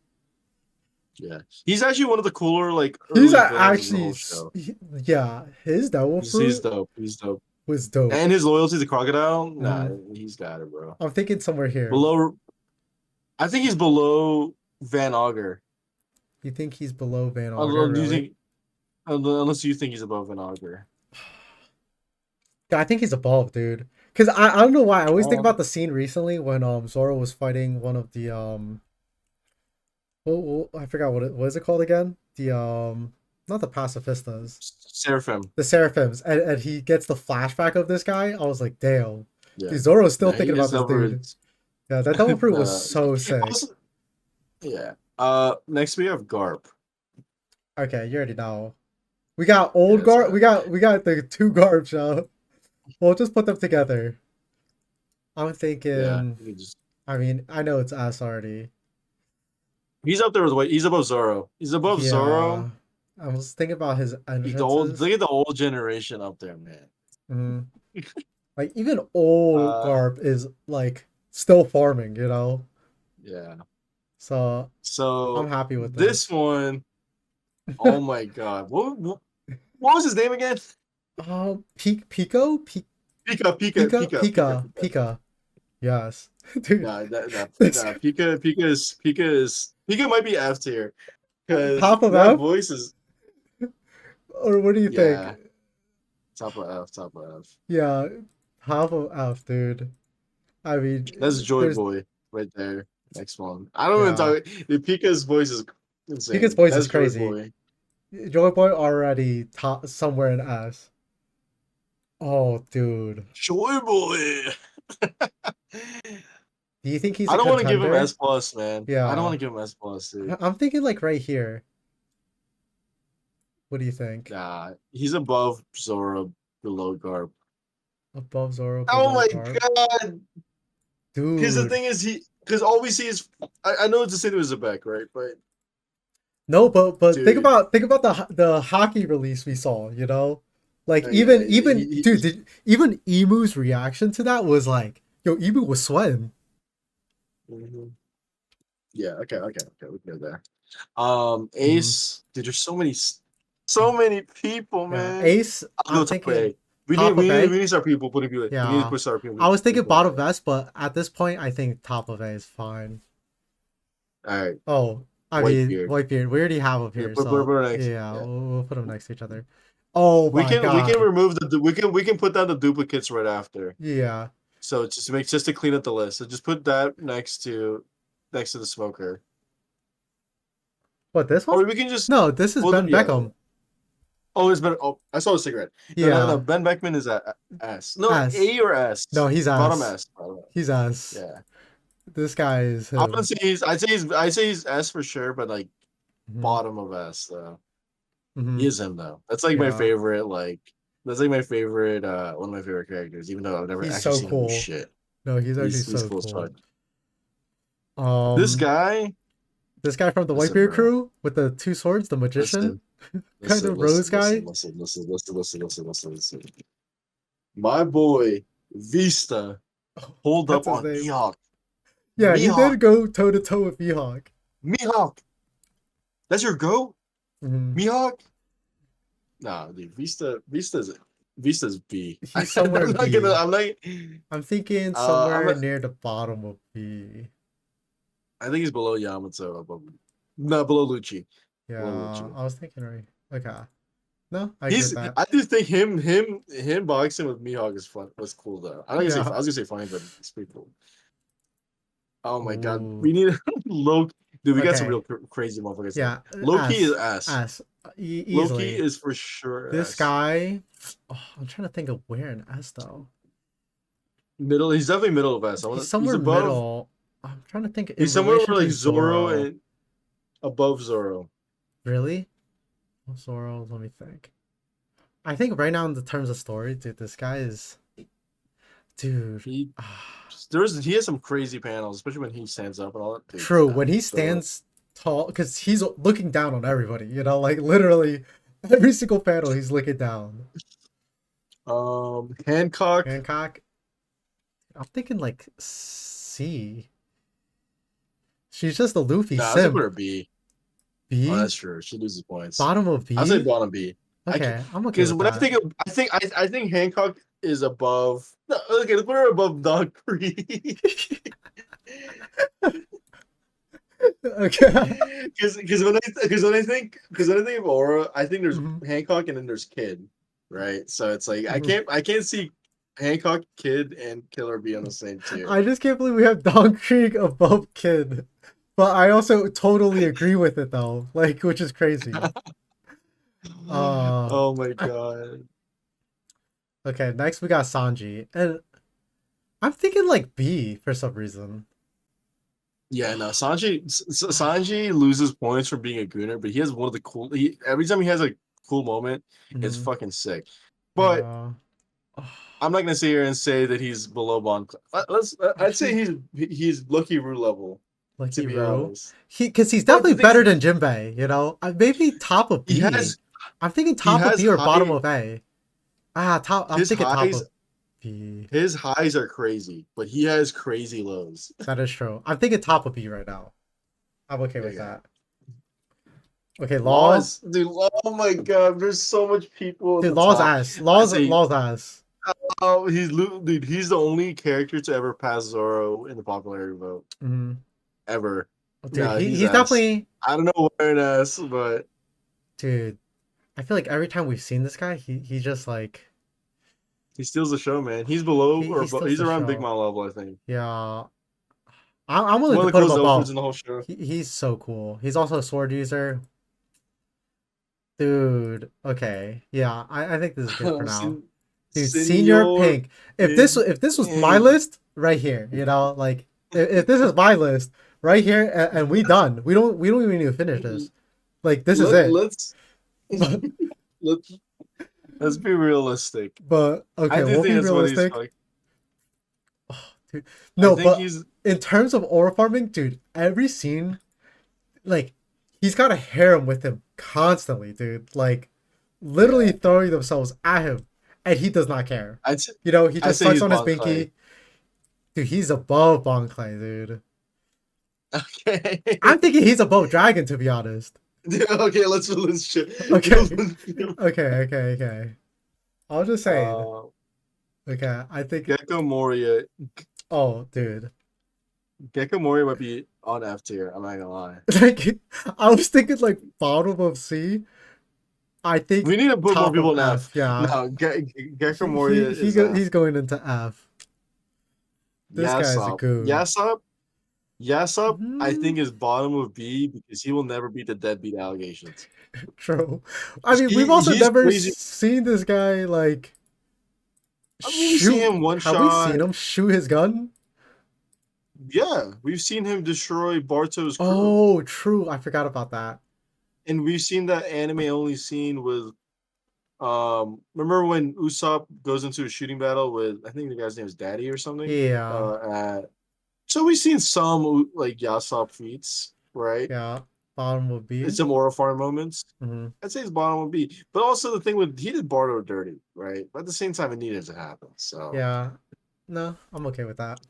Yeah, he's actually one of the cooler like He's early villains in the actually, whole show. yeah, his devil He's fruit dope. He's dope, was dope. and his loyalty to Crocodile. Nah, Mhm. he's got it, bro. I'm thinking somewhere here. Below, I think he's below Van Auger. You think he's below Van Auger, Although you really? think, unless you think he's above Van Auger. Yeah, I think he's above, dude. Cause I don't know why. I always think Um, about the scene recently when Zoro was fighting one of the I forgot what is it called again? The not the pacifistas, Seraphim. the seraphims, and he gets the flashback of this guy. I was like, damn, Yeah, dude, Zoro's still yeah, he thinking about is this over. dude. Yeah, that double fruit was uh, so sick. also, yeah. Next we have Garp. Okay, you already know. We got old Yeah, Garb. so We got the two Garbs, yo. We'll just put them together. I'm yeah, thinking. I mean, I know it's us already. he's up there with he's above Zoro. He's above Zoro. Yeah. I was thinking about his The old entrances. look at the old generation up there, man. Mhm. Like even old Uh, Garp is like still farming, you know. yeah. So I'm So happy with this this. one, oh my god, what was his name again? Pico, Pika. Pika. Yes, dude. No, This Pika might be F tier because top of that F, voice is or what do you think? yeah top of F. Yeah, Half of F, dude. I That's mean, Joy there's Boy right there. Next one. I don't even yeah. talk. The Pika's voice is Pika's insane. voice is That's Joy crazy. Boy. Joy Boy already top somewhere in S. Oh, dude. Joy Boy. Do you think he's I a don't want to give him contender? S plus, man. I don't want Yeah. to give him S plus, dude. I'm thinking like right here. What do you think? Nah, he's above Zoro, below Garp. Above Zoro, Oh below my Garp? god! Because the Dude. thing is, because all we see is, I know it's the same as Zebek, right? But No, but dude, think about the hockey release we saw, you know? Like yeah, even dude, even Emu's reaction to that was like, yo, Emu was sweating. mhm. Yeah. Okay. We can go there. Hmm. Ace, dude, there's so many people, Yeah. man. Ace, I'll I'm go top thinking A. We need top we of need A. we need to start people putting people. We need to Yeah. put start people I was thinking people in bottom there. vest, but at this point I think top of A is fine. All right, Oh, I mean, Whitebeard. Whitebeard. We already have up Yeah, here, put so her next. yeah, Yeah, we'll put them next to each other. Oh my we can god. remove we can put down the duplicates right after. Yeah. So just to clean up the list. So just put that next to the smoker. What, this one? Or we can just No, this is Ben yeah. Beckham. Oh, it's been. Oh, I saw a cigarette. No. Yeah. Ben Beckman is at S. No, S. A or S. No, he's Bottom ass. S. Bottom S. He's ass. Yeah. This guy is I wouldn't him. say he's. I'd say he's S for sure, but like Hmm. bottom of S though. Hmm. He is him though. That's like my Yeah. favorite. Like that's like my favorite. One of my favorite characters. Even though I've never He's actually so seen him do cool. shit. No, he's actually He's so cool as fuck. cool. This Um, guy. this guy from the Listen, Whitebeard bro. crew with the two swords, the magician Listen. kind Listen. of rose Listen. guy. Listen. Listen. Listen. Listen. Listen. Listen. Listen. Listen. My boy Vista Oh, hold that's up his on name. Mihawk. Yeah, he Mihawk. did go toe to toe with Mihawk. Mihawk. That's your go? Hmm. Mihawk? Nah, dude. Vista's B. He's somewhere I'm not gonna. B. I'm not. I'm thinking I'm somewhere not, near the bottom of B. I think he's below Yamato. Above, not below Lucci. Below Yeah, Lucci. I was thinking right. Okay. No, I agree with He's. that. I do think him boxing with Mihawk is fun. Was cool though. I'm not gonna say. Yeah. I was gonna say funny, but it's pretty cool. Oh my god, Ooh. we need low. Dude, we got some real Okay. crazy motherfuckers here. Yeah. Low key is S. ass. S. Low key Easily. is for sure This S. guy. Oh, I'm trying to think of where in S though. Middle. He's definitely middle of S. He's He's somewhere above. middle. I'm trying to think in He's somewhere relation where like to Zoro Zoro. and above Zoro. Really? Zoro, let me think. I think right now in the terms of story, dude, this guy is dude. He he has some crazy panels, especially when he stands up and all that. Dude, True. nah, When he Zoro. stands tall, because he's looking down on everybody, you know, like literally every single panel he's looking down. Hancock. Hancock, I'm thinking like C. She's just a Luffy Nah, I was gonna put simp. her B. Oh, B? that's true. She loses points. Bottom of I'll say B? bottom B. I can Okay, I'm okay because with when I that. think of, I think Hancock is above. No, okay, let's put her above Dog Creek. Okay. Because when I think of Aura, I think there's Mhm, Hancock and then there's Kid, right? So it's like I mhm. can't I can't see Hancock, Kid, and Killer be on the same tier. I just can't believe we have Dog Creek above Kid. But I also totally agree with it though, like which is crazy. Uh Oh my god. okay, next we got Sanji. And I'm thinking like B for some reason. Yeah, no, Sanji loses points for being a gooner, but he has one of the cool. Every time he has a cool moment, it's Mhm. fucking sick. But Yeah. I'm not gonna sit here and say that he's below Bond. I'd say Actually, he's Lucky Roo level, to Lucky be Roo. honest. Because he's But definitely the thing is, better than Jinbei, you know? Maybe top of he B. has I'm thinking he top of has B or bottom high of A. Ah, top. I'm his thinking top highs of B. his highs are crazy, but he has crazy lows. That is true. I'm thinking top of B right now. I'm okay with Okay. that. Okay, Law. Laws, dude. Oh my god, there's so much people at Dude, the Law's top. ass. I Law's say, Law's ass. oh, dude. He's the only character to ever pass Zoro in the popularity vote Hmm. ever. Dude, Yeah, he's he's ass. definitely. I don't know where it ass, but Dude, I feel like every time we've seen this guy, he just like He steals the show, man. He's below He steals he's the around Big show. Mom level, I think. Yeah, I'm willing One to of the put him coolest outfits above. in the whole show. He's so cool. He's also a sword user. Dude, okay. Yeah, I think this is good for now. Sen- Dude, Senior Senor Pink. Pig. If this was my Pig. list, right here, like if this is my list, right here, and we done. We don't even need to finish this. Like this is it. Let's But let's let's be realistic. I okay, do we'll think be that's what he's realistic. like. Dude. I No, think but he's in terms of ore farming, dude, every scene, like he's got a harem with him constantly, dude. Like literally yeah. throwing themselves at him, and he does not care. I'd s- He I'd just say sucks he's on his Bon Clay. binky. Dude, he's above Bon Clay, dude. Okay. I'm thinking he's above Dragon, to be honest. Okay, let's shit. Okay. Okay. I'll just say it. uh Okay, I think. Gecko Moria. Oh, dude. Gecko Moria might be on F tier, I'm not gonna lie. Like, I was thinking like bottom of C. I think We need to put more top of people in F. F. Yeah, No, Gecko Moria is F. he's going into F. This guy's a Yasop. goon. Yasop, I Hmm, think is bottom of B because he will never beat the deadbeat allegations. true. I mean, we've also He's never crazy. seen this guy like I mean, we see shoot. him one Have we seen shot. him shoot his gun? Yeah, we've seen him destroy Barto's crew. Oh, true. I forgot about that. And we've seen that anime only scene with remember when Usopp goes into a shooting battle with I think the guy's name is Daddy or something? Yeah, So we've seen some like Yasop feats, right? yeah. Bottom would And be. some Aura Farm moments. Hmm. I'd say his bottom would be. But also the thing with he did Bardo dirty, right? But at the same time it needed to happen. Yeah. No, I'm okay with that.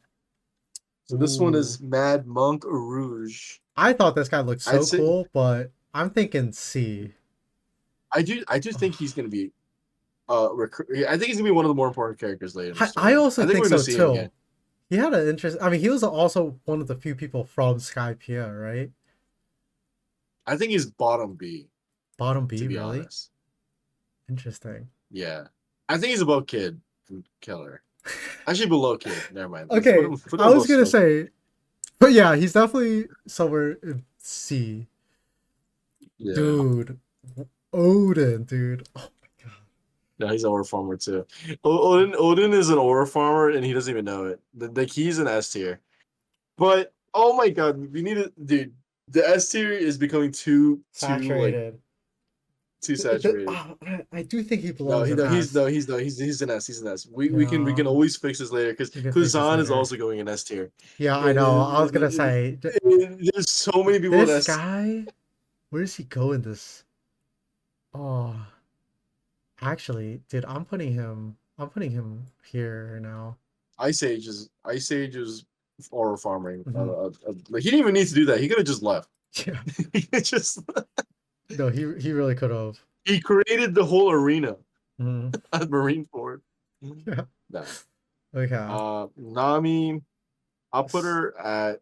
So this one Ooh. is Mad Monk Rouge. I thought this guy looked I'd so say cool, but I'm thinking C. I do think he's gonna be I think he's gonna be one of the more important characters later in the I story. also I think think we're gonna so see him too. again. He had an interest. I mean, he was also one of the few people from Skypiea, right? I think he's bottom B, Bottom to B, be really? honest. Interesting. Yeah. I think he's above Kid from Killer. Actually below Kid. Never mind. Let's Okay, put him I was above gonna Stroke. say, but yeah, he's definitely somewhere in C. Yeah. Dude, Odin, dude. Oh my god. No, he's an ore farmer too. Odin is an ore farmer and he doesn't even know it. The key's an S tier. But oh my god, we need to dude. The S tier is becoming Saturated. too saturated. I do think he No, belongs in S. he's an S. He's an S. We can Yeah, always fix this later because we can fix this Kuzan is later. also going in S tier. Yeah, I know. I was gonna And say there's so many people in this S. guy. Where does he go in this? Oh, actually, dude, I'm putting him. I'm putting him here now. Ice Age is oral farming. Hmm. Like he didn't even need to do that. He could have just left. Yeah. He could just No, he really could have. he created the whole arena Hmm. at Marineford. Yeah. No. Okay. Nami, I'll put S- her at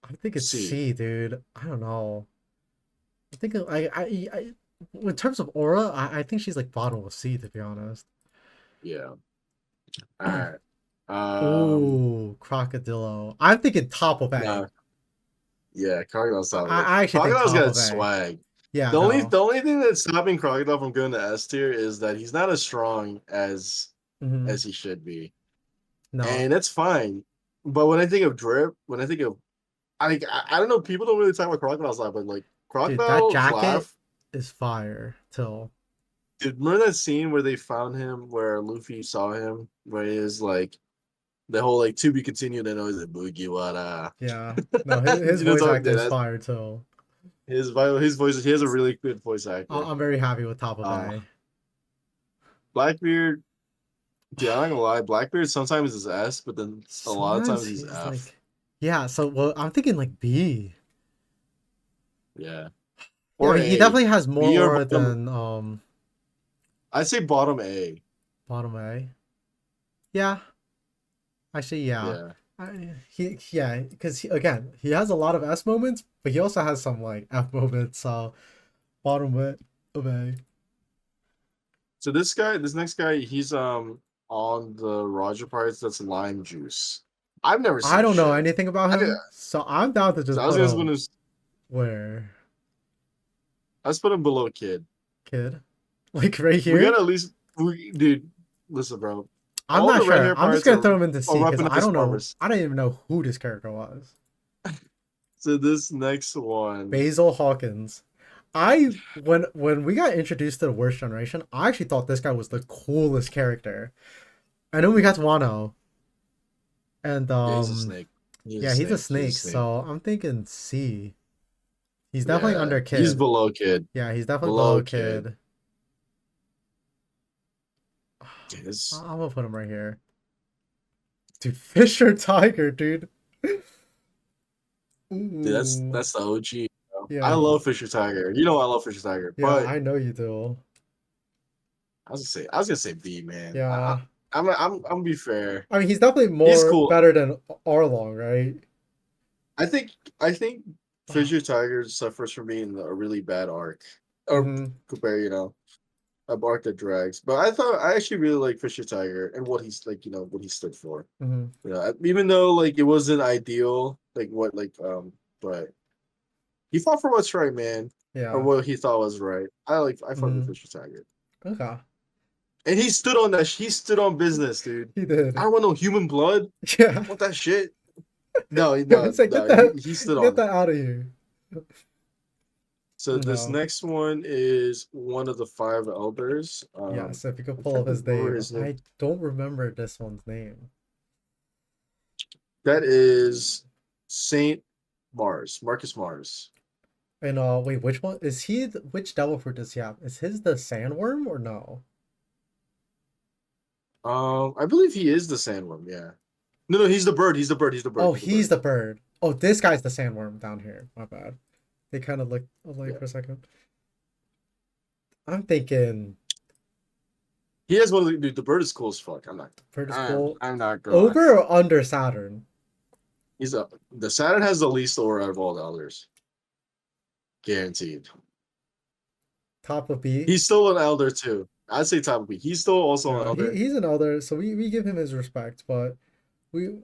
I think it's C. C, dude. I don't know. I think in terms of aura, I think she's like bottom of C, to be honest. Yeah. All right. Ooh, Crocodilo. I'm thinking top of A. No. Yeah, Crocodile's solid. I actually think Crocodile's top got of A. swag. Yeah, no. The only thing that's stopping Crocodile from going to S tier is that he's not as strong Hmm. as he should be. No, And that's fine. But when I think of drip, when I think of I don't know, people don't really talk about Crocodile's laugh, but like dude, that Crocodile's jacket laugh. is fire. Till Dude, remember that scene where they found him where Luffy saw him, where he is like the whole like to be continued and always like Boogie yeah, no, his you know, voice so, acting yeah, is that's fire. Till his voice. He has a really good voice actor. I'm very happy with top of Uh, A. Blackbeard, dude, I'm not gonna lie, Blackbeard sometimes is S, but then a lot of Sometimes times he's he's F. like, yeah. So well, I'm thinking like B. Yeah, Yeah, I or mean, he A. definitely has more B or aura bottom. than I'd say bottom A. bottom A. Yeah, actually, yeah. Yeah. Yeah, because again, he has a lot of S moments, but he also has some like F moments. So bottom of A. So this next guy, he's on the Roger parts that's lime juice. I've never I seen don't know shit. anything about I did, him, so I'm down to so just put him where I was put him below kid. kid, like right We gotta here. at least dude. Listen, bro. I'm All not the red sure. hair I'm just pirates gonna throw him into are C because I weaponized don't know. farmers. I don't even know who this character was. So this next one, Basil Hawkins. When we got introduced to the worst generation, I actually thought this guy was the coolest character. And then we got Wano, and yeah, he's a snake. He's a yeah, he's a snake. He's a snake. snake. So I'm thinking C. He's definitely Yeah, under he's kid. below kid. Yeah, he's definitely Below below kid. kid. Yes. I'm gonna put him right here. Dude, Fisher Tiger, dude. Dude, Ooh. that's the OG. Bro. I Yeah, love Fisher Tiger. You know I love Fisher Tiger, yeah, but I know you do. I was gonna say B, man. Yeah. I'm gonna be fair. I mean, he's definitely He's more cool. better than Arlong, right? I think I think Fisher Tiger suffers from being a really bad arc, or Mm-hmm. compare a arc that drags. But I actually really like Fisher Tiger and what he's like, what he stood for. Mm-hmm. Even though like it wasn't ideal, but he fought for what's right, man, or Yeah. what he thought was right. I fuck with Mm-hmm. Fisher Tiger, Okay. and he stood on that. He stood on business, dude. He I did. don't want no human blood. Yeah. Want that shit? No, It's like no. He stood get on it. that out of here. So this No. next one is one of the five elders. Yes, if you could I'm pull trying up to his remember name. his name. I don't remember this one's name. That is Saint Mars, Marcus Mars. And wait, which one is he? Which devil fruit does he have? Is his the sandworm or no? I believe he is the sandworm. Yeah. No, no, he's the bird. He's the bird. He's the bird. Oh, He's the he's bird. the bird. Oh, this guy's the sandworm down here. My bad. They kind of look alike Yeah. for a second. I'm thinking He has one of the dude. The bird is cool as fuck. bird is cool. I'm not going. Over or under Saturn? The Saturn has the least aura out of all the elders, guaranteed. Top of B. He's still an elder too. I'd say top of B. He's still also an Yeah, elder. he's an elder, so we give him his respect. But we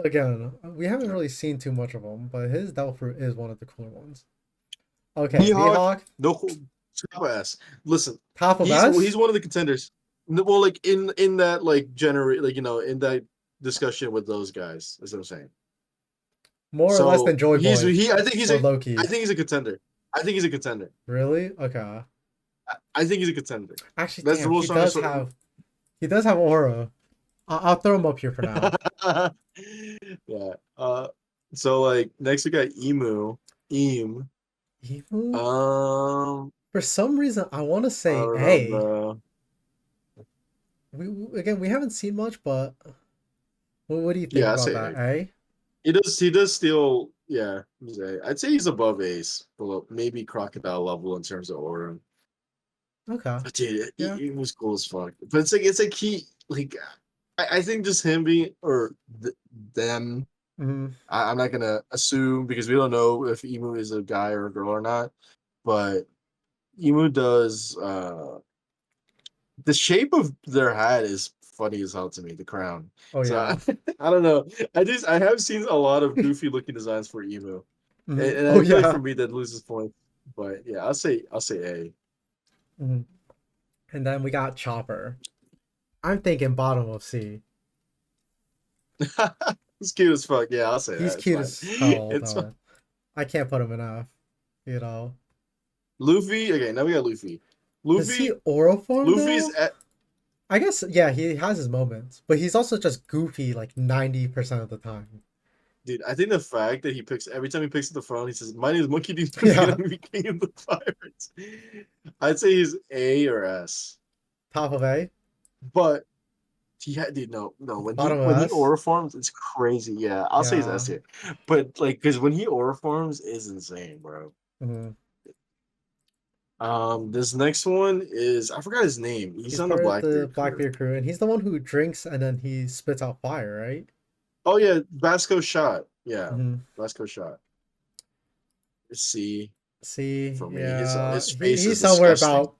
again we haven't really seen too much of him. But his devil fruit is one of the cooler ones. Okay, Mihawk, Mihawk, no top ass. Listen, top of he's S. one of the contenders. Well, like in that like in that discussion with those guys. That's what I'm saying. More or less than So Joy Boy or I Loki. think he's a contender. I think he's a contender. Really? Okay. I think he's a contender. Actually, That's the damn, most strongest. he does have aura. I'll throw him up here for now. Yeah. So like next we got Emu. Eam. Emu? Um. For some reason, I want to I say don't know, A. bro. We haven't seen much, but what do you think Yeah, I about say that? A. A? He does still, yeah, he's A. I'd say he's above Ace, below maybe Crocodile level in terms of aura. Okay. But dude, Yeah. he was cool as fuck. But it's like he like I think just him being or them. Hmm. I'm not gonna assume because we don't know if Emu is a guy or a girl or not. But Emu does the shape of their hat is funny as hell to me, the crown. Oh So yeah. I don't know. I have seen a lot of goofy looking designs for Emu. Hmm. And Oh I feel like yeah. for me that loses points. But yeah, I'll say A. Hmm. And then we got Chopper. I'm thinking bottom of C. It's cute as fuck. Yeah, I'll say He's that. It's cute fine. as hell It's fine. though. I can't put him in F. You know. Luffy. Okay, now we got Luffy. Does he Luffy. oral form Luffy's though? at I guess yeah, he has his moments, but he's also just goofy like 90% of the time. dude. I think the fact that he picks every time he picks up the phone, he says, "My name is Monkey D. Luffy, and Yeah. I'm the king of the pirates." I'd say he's A or S. Top of A, But he had dude, no. bottom of When he S. aura forms, it's crazy. Yeah, I'll say he's Yeah. S here. But like, because when he aura forms, is insane, bro. Hmm. This next one is I forgot his name. He's He's on the part of the Blackbeard crew. Blackbeard crew, and he's the one who drinks and then he spits out fire, right? Oh yeah, Vasco shot. Yeah, Hmm. Vasco shot. C See, for me. yeah, His face is he's somewhere disgusting.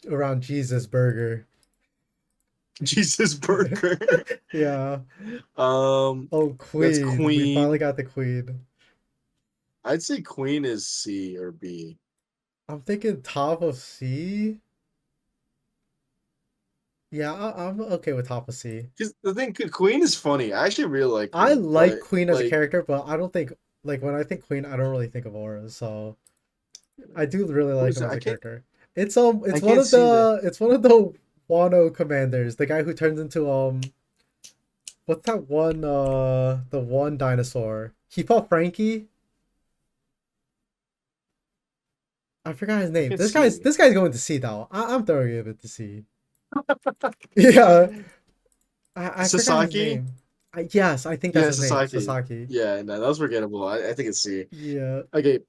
about around Jesus Burger. Jesus Burger. Yeah. um, Oh, that's Queen. We finally Queen. got the Queen. I'd say Queen is C or B. I'm thinking top of C. Yeah, I'm okay with top of C. Because the thing, Queen is funny. I actually really like I Queen, like but Queen as a like, character, but I don't think like when I think Queen, I don't really think of auras. So I do really who like is him it? as I a can't. character. I It's one can't of see the. the Wano commanders, the guy who turns into what's that one the one dinosaur? He fought Frankie. I forgot his I name. can't see it. This guy's going to see though. I'm throwing it to see. Yeah, I forgot his Sasaki. name. Yes, I think that's Yeah, his name, Sasaki. Sasaki. Yeah, no, that was forgettable. I think it's C. Yeah, Okay,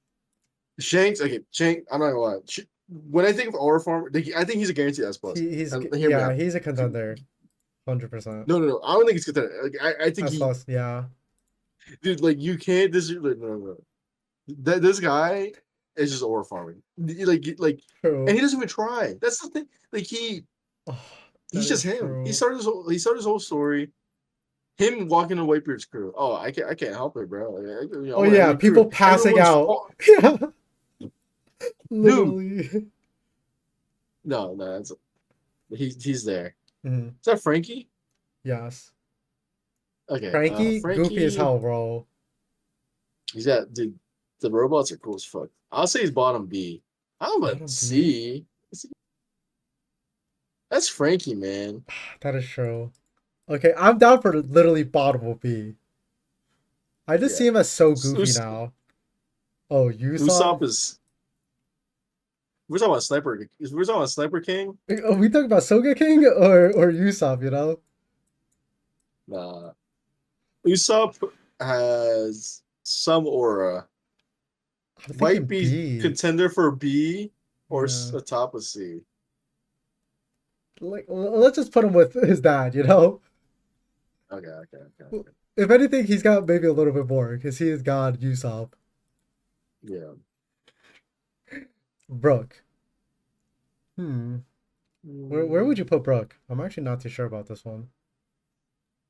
Shanks. Okay, Shanks. I'm not gonna lie. When I think of Aura Farm, I think he's a guaranteed S plus. And hear me yeah, out. he's a contender, 100%. No, no, no. I don't think he's good. Like, I think S he, plus, yeah, dude. Like, you can't. Like, no, no, no. That this guy is just Aura farming. And true. he doesn't even try. That's the thing. Like, Oh, that he's is just him. true. He started his whole story. Him walking to Whitebeard's crew. Oh, I can't help it, bro. Like, you know, I Oh want to enter yeah, your crew. people passing Everyone's out. oh, Yeah, dude. literally. No, no, he's there. Mhm. Is that Frankie? Yes, Okay, Frankie, goofy as Frankie. hell, bro. He's got dude. The robots are cool as fuck. I'll say he's bottom B. I don't know about Bottom B. C. That's Frankie, man. That is true. Okay, I'm down for literally bottom of B. I just Yeah. see him as so goofy Us- now. Oh, Usopp. Usopp is. We're talking about Sniper. We're talking about Sniper King. Are we talking about Soga King or Usopp? You know, Nah. Usopp has some aura. I'm Might thinking be B. contender for B or Yeah, a top of C. like let's just put him with his dad. You know, Okay, okay, okay, okay. if anything, he's got maybe a little bit more because he is God Usopp. Yeah. Brooke. Hmm. Where would you Mm, put Brooke? I'm actually not too sure about this one.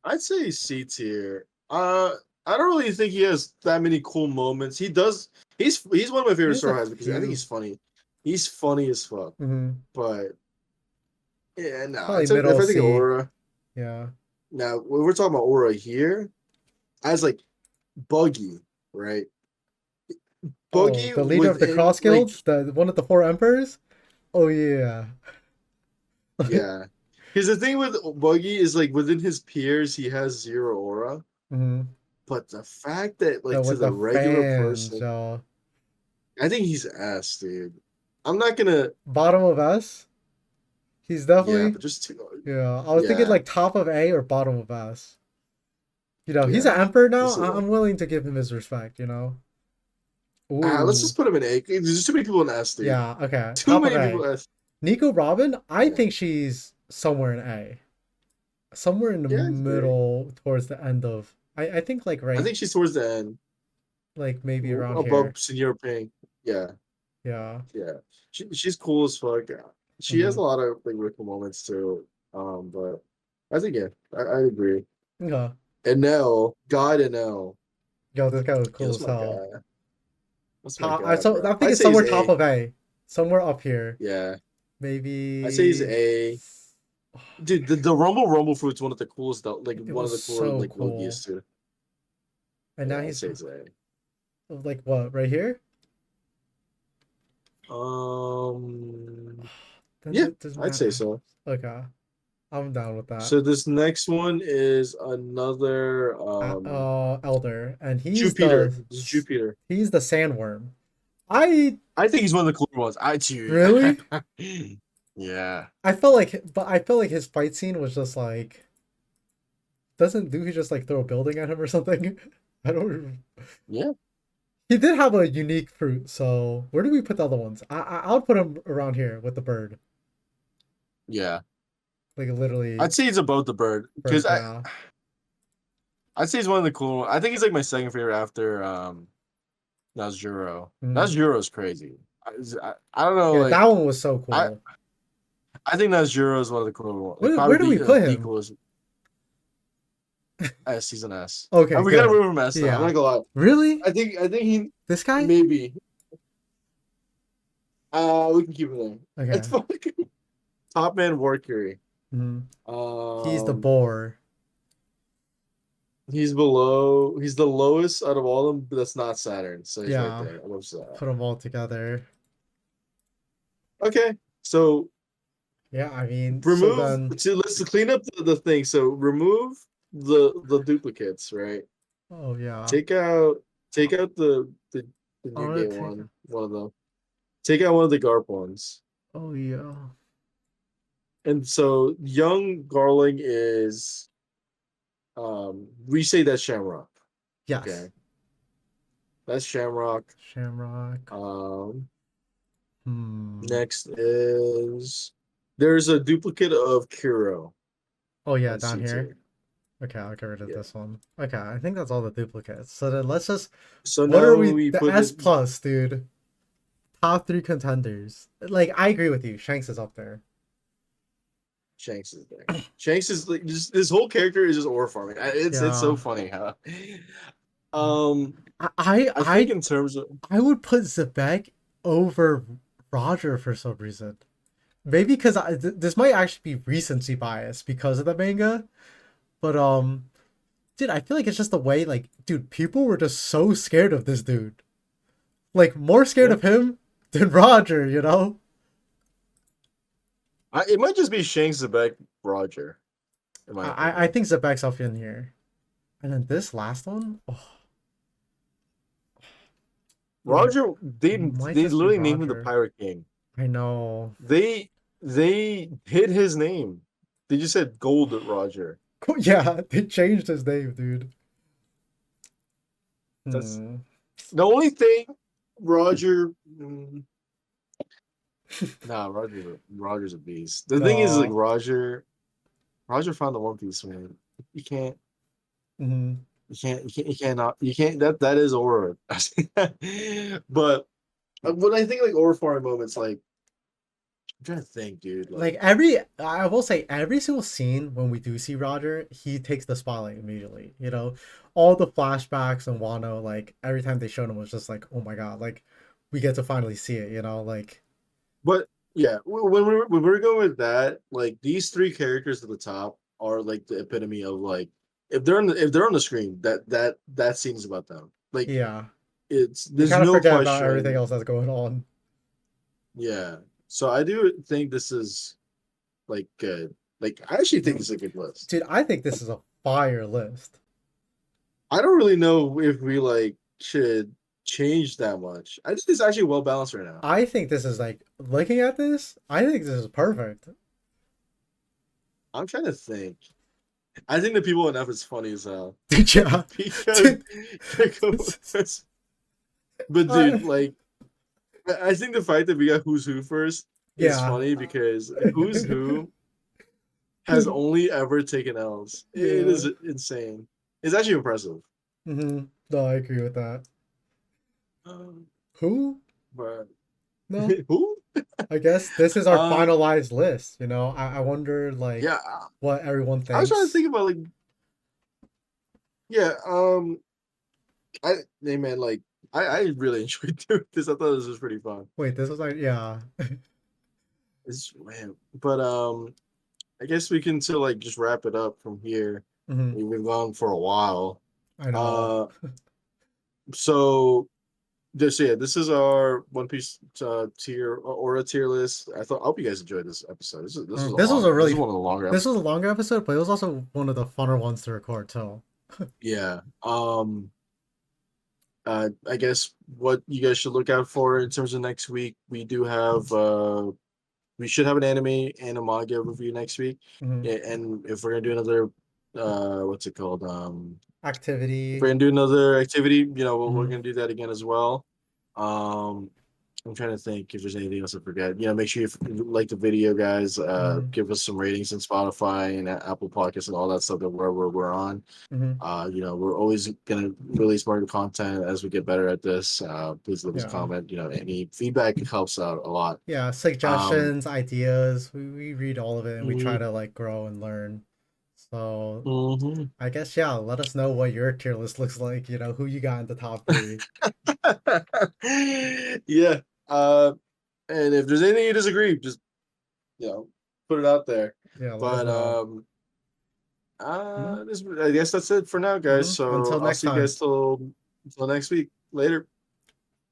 I'd say C tier. I don't really think he has that many cool moments. He does. He's one of my He favorite has a Straw Hats because I think few. he's funny. He's funny as fuck. Mm-hmm. But yeah, no. Probably If middle I think of C. Aura, Yeah. now when we're talking about Aura here, as like Buggy, right? Oh, Buggy the leader of the within Cross like Guild, the one of the four emperors. Oh yeah. yeah. Because the thing with Buggy is like within his peers, he has zero aura. Mm-hmm. But the fact that No, like to with the the regular fans, person, y'all. I think he's ass, dude. I'm not gonna Bottom of S. He's yeah, definitely. but just Yeah, I was thinking yeah, like top of A or bottom of S. You know, he's yeah. an emperor now. This is I'm willing to give him his respect. You know. let's Ooh. just put him in A. There's too many people in S, dude. Yeah. Okay. Too Top of many people A. in S. Nico Robin. I Yeah. think she's somewhere in A. Somewhere in the Yeah, I agree. middle towards the end of. I think like I right think she's towards the end. like maybe around Above here. Senior Pink. Yeah, Yeah. yeah. She's cool as fuck. She has Mm-hmm. a lot of like wicked moments too. But I think yeah, I agree. Yeah. And now, God and L. Yo, this guy was Yeah, cool that's as my hell. guy. That's my Top, guy, bro. I'm I'd thinking say he's somewhere top A. of A, somewhere up here. Yeah, I'd say he's Maybe. A. Dude, the Rumble Fruit's one of the coolest, like It one of was the cooler so like cool. Logies too. And now Yeah, I'd he's say it's A. like what right here? Um, Then yeah, it doesn't I'd say matter. so. Okay, I'm down with that. So this next one is another Elder, and Jupiter. This is Jupiter. he's the sandworm. I I think he's one of the cooler ones. I too. really Yeah. I felt like his fight scene was just like doesn't do he just like throw a building at him or something? I don't. Yeah. He did have a unique fruit, so where do we put the other ones? I'll put him around here with the bird, Yeah. like literally I'd say he's about the bird because bird. Yeah. I'd say he's one of the cool. I think he's like my second favorite after Nazjuro. Mm. Nazjuro's crazy. I don't know, Yeah, like that one was so I cool. I think that Zero is one of the cooler ones. Like Where probably do we the put the him? coolest S season S. Okay, We gotta good. move him S now. I'm Yeah. not gonna lie. Really? I think he This guy? maybe. We can keep him there. Okay. It's fucking Top Man War Fury. Mhm. He's the Um, boar. he's below. He's the lowest out of all of them, but that's not Saturn. So he's right Yeah. there. Above Saturn. Put them all together. Okay, so Yeah, I mean, so remove. then, So let's clean up the thing. So remove the duplicates, right? oh yeah. Take out the I new want game to take. one of them. Take out one of the Garp ones. Oh yeah. And so young Garling is we say that's Shamrock. Yes. Okay. That's Shamrock. Shamrock. Um Hmm. next is there's a duplicate of Kuro Oh yeah, on down C here. tier. Okay, I'll get rid of Yeah. this one. Okay, I think that's all the duplicates. So then let's just. So What are now we? we The put S it plus, dude. Top three contenders. Like I agree with you. Shanks is up there. Shanks is there. Shanks is like just this whole character is just ore farming. It's Yeah. so funny how um I I I think I, in terms of I would put Zebek over Roger for some reason. Maybe because this might actually be recency bias because of the manga, but dude, I feel like it's just the way like, dude, people were just so scared of this dude, like more scared yeah, of him than Roger, you know? it might just be Shanks the back Roger, in my I opinion. think Zebek's up in here, and then this last one, oh, it Roger, might they just be literally named him the Roger. Pirate King. I know. They they hid his name. They just said Gold Roger. Yeah, they changed his name, dude. That's Hmm. the only thing. Roger, nah, Roger's a beast. The thing is, like No. Roger found the One Piece man. You can't, Hmm. you can't not, you can't. That is Aura. But when I think like Aura farming moments, like I'm trying to think, dude. Like Like, I will say every single scene when we do see Roger, he takes the spotlight immediately. You know, all the flashbacks and Wano, like every time they showed him was just like, oh my god, like we get to finally see it. You know, like but yeah, when we're going with that, like these three characters at the top are like the epitome of like if they're on the screen, that scene's about them. Like yeah, it's you there's kind of no forget about everything question. else that's going on. Yeah. So I do think this is like good. Like I actually think it's a good list. Dude, I think this is a fire list. I don't really know if we like should change that much. I think it's actually well balanced right now. I think this is like looking at this. I think this is perfect. I'm trying to think. I think the people in F is funny as hell. Dude, yeah, Because dude, but uh, dude, like I think the fact that we got who's who first is yeah, funny because who's who has only ever taken L's. It yeah. is insane. It's actually impressive. No, I agree with that. Um, Who? but No, who? I guess this is our Um, finalized list. You know, I wonder like yeah, what everyone I was trying to thinks. think about like, yeah, I, hey man, like, I really enjoyed doing this. I thought this was pretty fun. Wait, this was like yeah. It's man, but I guess we can still like just wrap it up from here. Hmm. We've been gone for a while. I know. Uh, so just yeah, this is our One Piece tier or a tier list. I hope you guys enjoyed this episode. This was a This was a long. This is really one of the longer this was episodes. a longer episode, but it was also one of the funner ones to record too. Yeah. I guess what you guys should look out for in terms of next week. We should have an anime and a manga review next week. Hmm. Yeah, and if we're gonna do another what's it called? If we're Activity. gonna do another activity, we're Hmm. gonna do that again as well. Um I'm trying to think if there's anything else I forget. Make sure you like the video, guys. Mm-hmm. Give us some ratings in Spotify and Apple Podcasts and all that stuff that we're on. Mm-hmm. We're always gonna release more content as we get better at this. Please leave us a Yeah. comment. Any feedback helps out a lot. Yeah, Um, suggestions, ideas. We read all of it and we try mm, to like grow and learn. So mhm. I guess yeah, let us know what your tier list looks like, who you got in the top three. Yeah. Uh, and if there's anything you disagree, just put it out there. Yeah, let us But know. Hmm. I guess that's it for now, guys. Hmm. So Until I'll next see you time. guys till next week. Later.